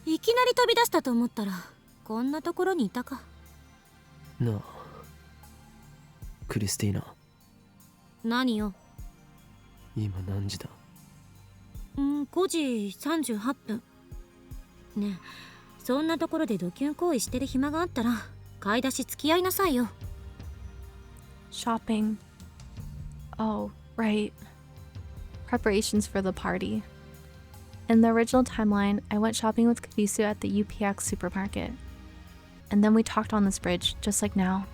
いきなり飛び出したと思ったらこんなところにいたか。なあ、クリスティーナ。何よ。今何時だ5時38分。ねえ、そんなところでドキュン行為してる暇があったら買い出し付き合いなさいよ。 Shopping. Oh, right. Preparations for the party. In the original timeline, I went shopping with Kurisu at the UPX supermarket. And then we talked on this bridge, just like now.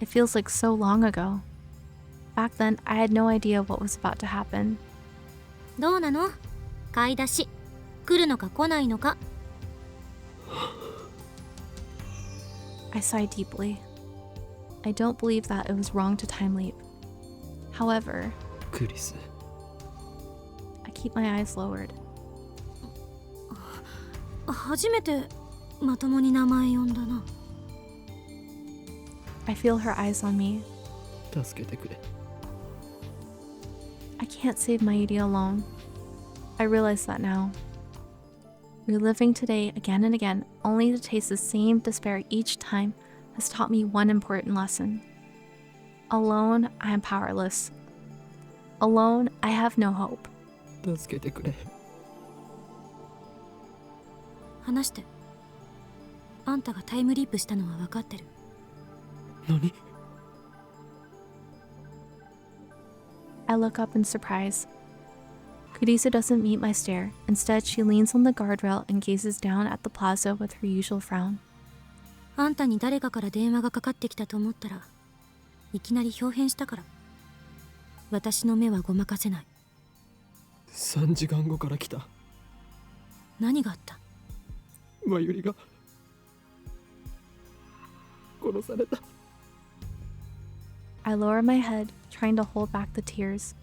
It feels like so long ago. Back then, I had no idea what was about to happen. どうなの？買い出し来るのか来ないのか。 I sighed deeply. I don't believe that it was wrong to time leap. However, クリス。 I keep my eyes lowered. 初めてまともに名前呼んだな。 I feel her eyes on me. 助けてくれ。 I can't save Maedie alone. I realize that now. Reliving today again and again, only to taste the same despair each time, has taught me one important lesson. Alone, I am powerless. Alone, I have no hope. 助けてくれ。話して。あんたがタイムリープしたのは分かってる。何？ I look up in surprise. Kurisu doesn't meet my stare. Instead, she leans on the guardrail and gazes down at the plaza with her usual frown. あんたに誰かから電話がかかってきたと思ったらいきなり表変したから。私の目はごまかせない。3時間後から来た。何があった？マユリが殺された。 I lower my head, trying to hold back the tears.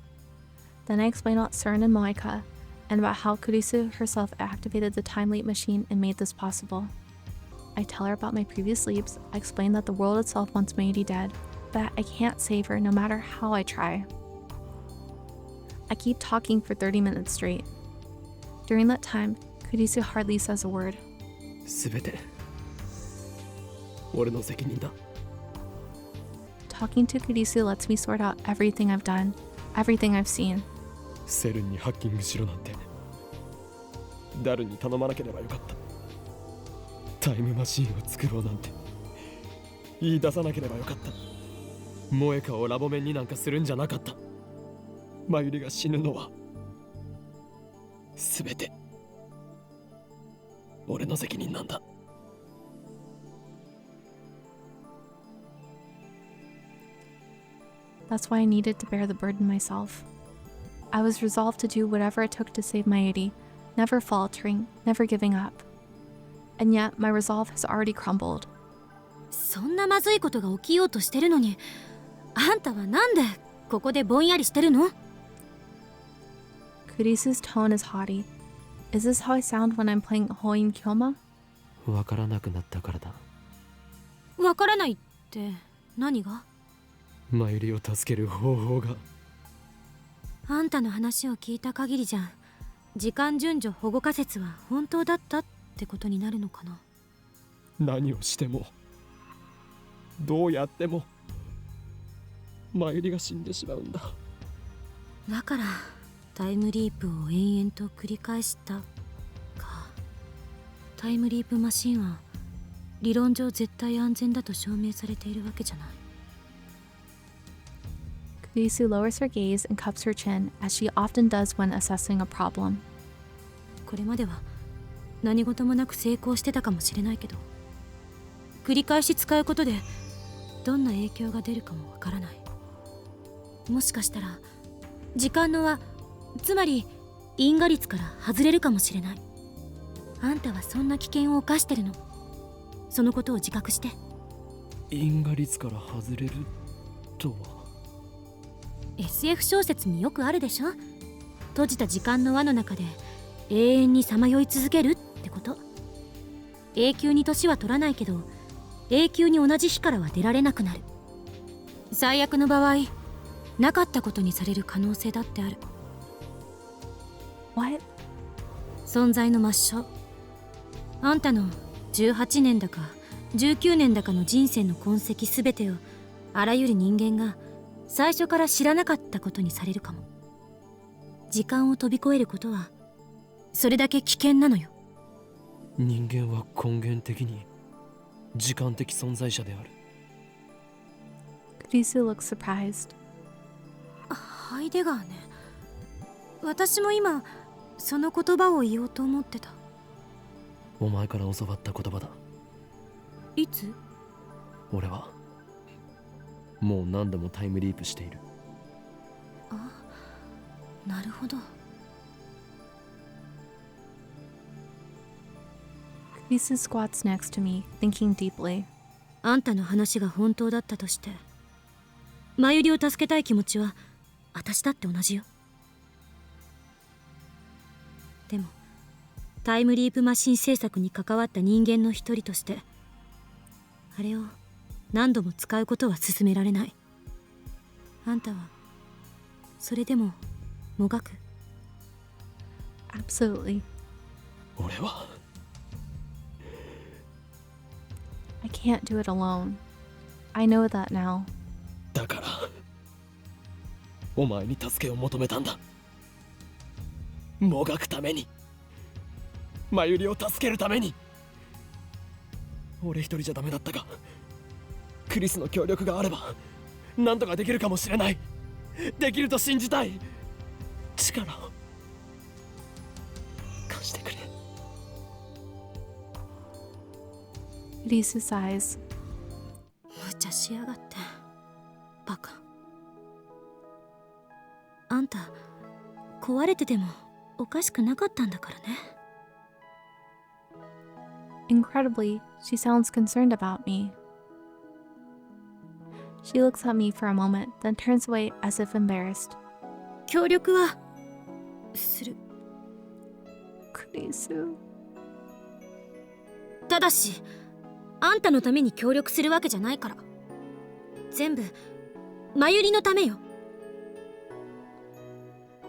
Then I explain about CERN and Moeka, and about how Kurisu herself activated the time leap machine and made this possible. I tell her about my previous leaps. I explain that the world itself wants Maedie dead, but I can't save her no matter how I try. I keep talking for 30 minutes straight. During that time, Kurisu hardly says a word. すべて俺の責任だ。 Talking to Kurisu lets me sort out everything I've done, everything I've seen. セルンにハッキングしろなんてダルに頼まなければよかった。タイムマシンを作ろうなんて言い出さなければよかった。モエカをラボメンになんかするんじゃなかった。マユリが死ぬのはすべて俺の責任なんだ。 That's why I needed to bear the burden myself. I was resolved to do whatever it took to save Maedie, never faltering, never giving up. And yet, my resolve has already crumbled. そんなまずいことが起きようとしてるのに、あんたはなんでここでぼんやりしてるの？ Kurisu's tone is haughty. Is this how I sound when I'm playing Hoin Kyoma? わからなくなったからだ。わからないって何が？マユリを助ける方法が。あんたの話を聞いた限りじゃ、時間順序保護仮説は本当だったってことになるのかな。何をしてもどうやってもマユリが死んでしまうんだ。だからタイムリープを延々と繰り返したか。タイムリープマシンは理論上絶対安全だと証明されているわけじゃない。 Kurisu lowers her gaze and cups her chin, as she often does when assessing a problem. これまでは何事もなく成功してたかもしれないけど、繰り返し使うことでどんな影響が出るかもわからない。もしかしたら時間の輪、つまり因果率から外れるかもしれない。あんたはそんな危険を冒してるの。そのことを自覚して。因果率から外れるとは。SF 小説によくあるでしょ。閉じた時間の輪の中で永遠にさまよい続けるってこと。永久に年は取らないけど永久に同じ日からは出られなくなる。最悪の場合なかったことにされる可能性だってある。 What? 存在の抹消。あんたの18年だか19年だかの人生の痕跡すべてをあらゆる人間が最初から知らなかったことにされるかも。時間を飛び越えることはそれだけ危険なのよ。人間は根源的に時間的存在者である。 Kurisu looks surprised. ハイデガーね。私も今その言葉を言おうと思ってた。お前から教わった言葉だ。いつ？俺はもう何度もタイムリープしている。あ、なるほど。Kurisu squats next to me, thinking deeply. あんたの話が本当だったとしてマユリを助けたい気持ちは私だって同じよ。でもタイムリープマシン製作に関わった人間の一人としてあれを何度も使うことは勧められない。あんたはそれでももがく？ Absolutely. 俺は I can't do it alone. I know that now. だからお前に助けを求めたんだ。もがくために、マユリを助けるために。俺一人じゃダメだったが、クリスの協力があれば何とかできるかもしれない。できると信じたい。力を貸してくれ。 Kurisu sighs. 無茶しやがってバカ。あんた壊れててもおかしくなかったんだからね。Incredibly, she sounds concerned about me. She looks at me for a moment, then turns away as if embarrassed. 協力はする。 Kurisu. ただしあんたのために協力するわけじゃないから。全部マユリのためよ。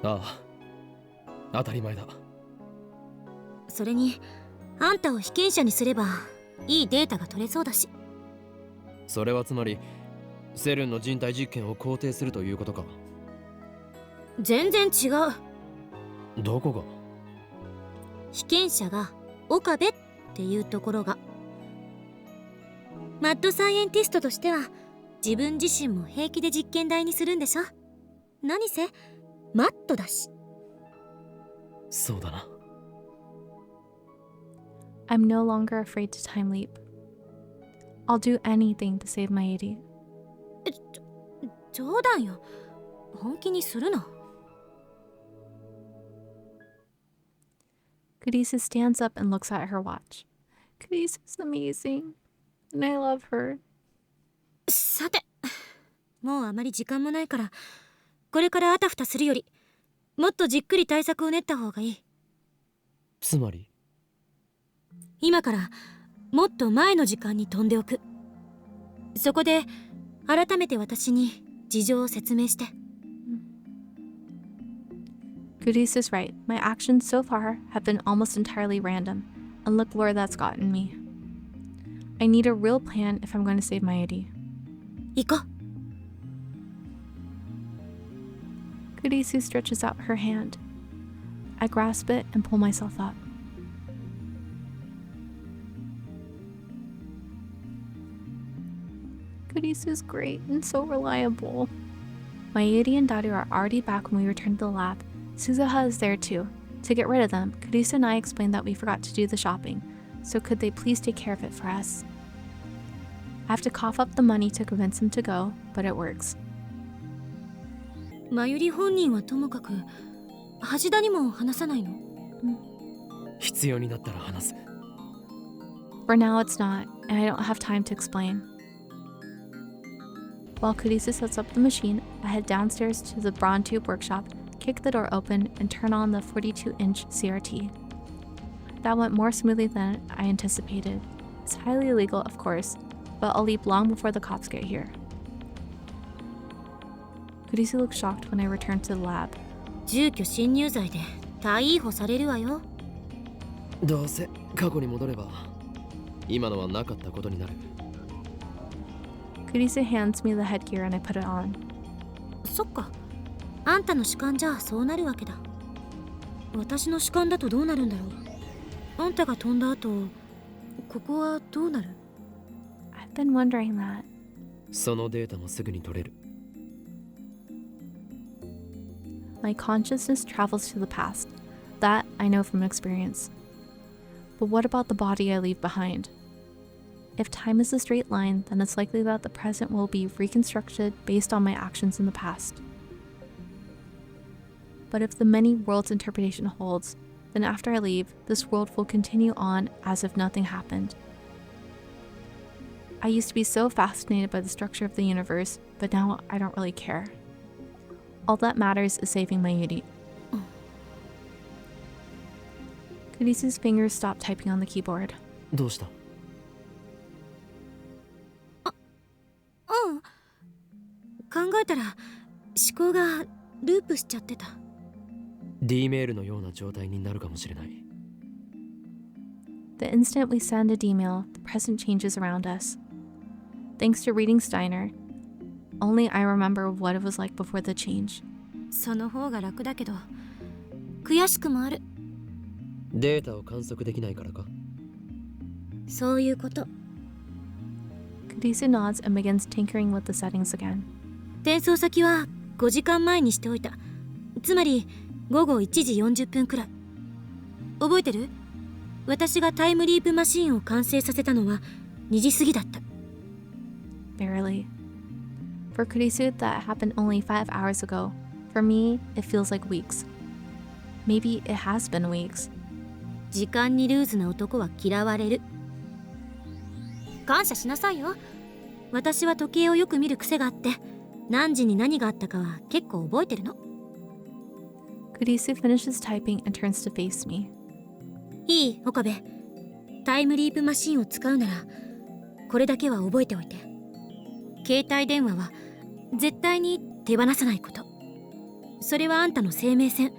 ああ、当たり前だ。それにあんたを被験者にすればいいデータが取れそうだし。それはつまりセルンの人体実験を肯定するということか。全然違う。どこが？被験者が岡部っていうところが。マッドサイエンティストとしては自分自身も平気で実験台にするんでしょ。何せマットだし。そうだな。I'm no longer afraid to time leap. I'll do anything to save my 80. 冗談よ。本気にするな。Kurisu stands up and looks at her watch. Kurisu's amazing, and I love her. さて、もうあまり時間もないからこれからあたふたするよりもっとじっくり対策を練った方がいい。つまり今からもっと前の時間に飛んでおく。そこで改めて私に事情を説明して。 Kurisu's right. My actions so far have been almost entirely random, and look where that's gotten me. I need a real plan if I'm going to save my 80. 行こう。 Kurisu stretches out her hand. I grasp it and pull myself up. Kurisu's great and so reliable. Mayuri and Daru are already back when we return to the lab. Suzuha is there too. To get rid of them, Kurisu and I explained that we forgot to do the shopping, so could they please take care of it for us? I have to cough up the money to convince him to go, but it works. マユリ本人はともかく橋田にも話さないの？必要になったら話す。For now it's not, and I don't have time to explain. While Kurisu sets up the machine, I head downstairs to the Vtuber workshop, kick the door open, and turn on the 42-inch CRT. That went more smoothly than I anticipated. It's highly illegal, of course, but I'll leave long before the cops get here. Kurisu looks shocked when I return to the lab. 住居侵入罪で逮捕されるわよ。どうせ過去に戻れば今のはなかったことになる。Kurisu hands me the headgear and I put it on. そっか。あんたの主観じゃそうなるわけだ。私の主観だとどうなるんだろう。あんたが飛んだ後、ここはどうなる？ I've been wondering that. そのデータもすぐに取れる。My consciousness travels to the past. That I know from experience. But what about the body I leave behind? If time is a straight line, then it's likely that the present will be reconstructed based on my actions in the past. But if the many worlds interpretation holds, then after I leave, this world will continue on as if nothing happened. I used to be so fascinated by the structure of the universe, but now I don't really care. All that matters is saving my Yuri. Kurisu's fingers stop typing on the keyboard. どうした？考えたら思考がループしちゃってた。D メールのような状態になるかもしれない。The instant we send a D-mail, the present changes around us. Thanks to reading Steiner, only I remember what it was like before the change. その方が楽だけど、悔しくもある。データを観測できないからか？そういうこと。Kurisu nods and begins tinkering with the settings again. 転送先は5時間前にしておいた。つまり午後1時40分くらい。覚えてる？私がタイムリープマシーンを完成させたのは2時過ぎだった。Barely. For Kurisu, that happened only 5 hours ago. For me, it feels like weeks. Maybe it has been weeks. 時間にルーズな男は嫌われる。感謝しなさいよ。私は時計をよく見る癖があって、何時に何があったかは結構覚えてるの。Kurisu finishes typing and turns to face me. いい、岡部。タイムリープマシンを使うなら、これだけは覚えておいて。携帯電話は絶対に手放さないこと。それはあんたの生命線、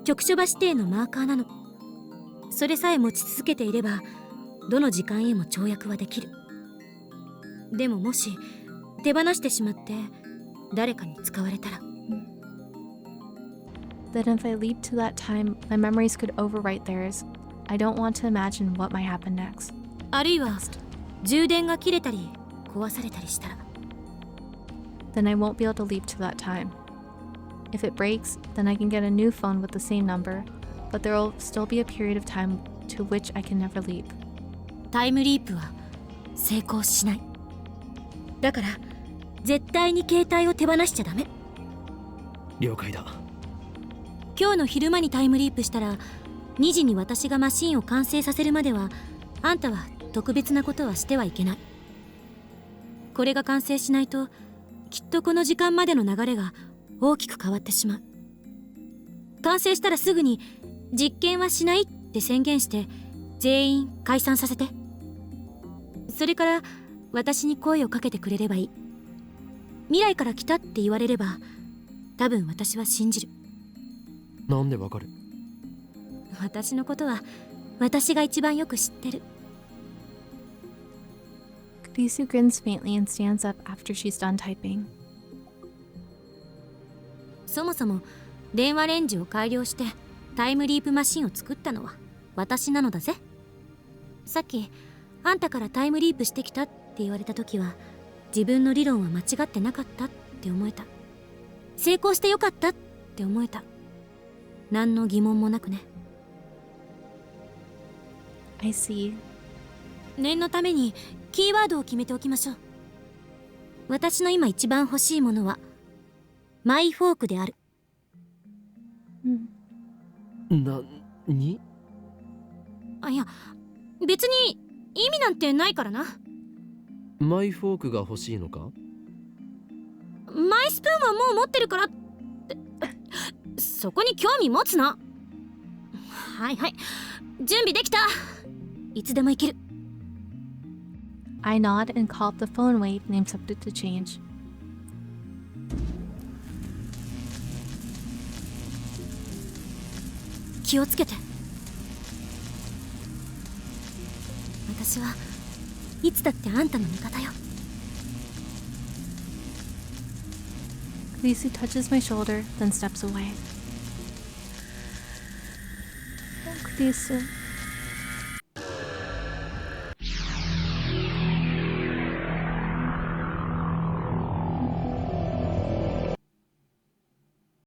局所場指定のマーカーなの。それさえ持ち続けていれば、どの時間へも跳躍はできる。でももし手放してしまって誰かに使われたら。Then if I leap to that time, my memories could overwrite theirs. I don't want to imagine what might happen next. あるいは充電が切れたり壊されたりしたら。Then I won't be able to leap to that time. If it breaks, then I can get a new phone with the same number, but there will still be a period of time to which I can never leap. タイムリープは成功しない。だから絶対に携帯を手放しちゃダメ。了解だ。今日の昼間にタイムリープしたら、2時に私がマシンを完成させるまでは、あんたは特別なことはしてはいけない。これが完成しないと、きっとこの時間までの流れが大きく変わってしまう。完成したらすぐに実験はしないって宣言して全員解散させて。それから私に声をかけてくれればいい。未来から来たって言われれば多分私は信じる。なんでわかる？私のことは私が一番よく知ってる。Kurisu grins faintly and stands up after she's done typing. そもそも電話レンジを改良してタイムリープマシンを作ったのは私なのだぜ。さっきあんたからタイムリープしてきたって言われた時は自分の理論は間違ってなかったって思えた。成功してよかったって思えた。何の疑問もなくね。I see. 念のためにキーワードを決めておきましょう。私の今一番欲しいものはマイフォークである。に？あ、いや別に意味なんてないからな。マイフォークが欲しいのか？いスプーンはもう持ってるからって、そこに興味持つな。はいはい、準備できた。いつでも行ける。 I nod and call up the phone weight named subject to change. 気をつけて。私はいつだってあんたの味方よ。 Kurisu touches my shoulder, then steps away. Kurisu.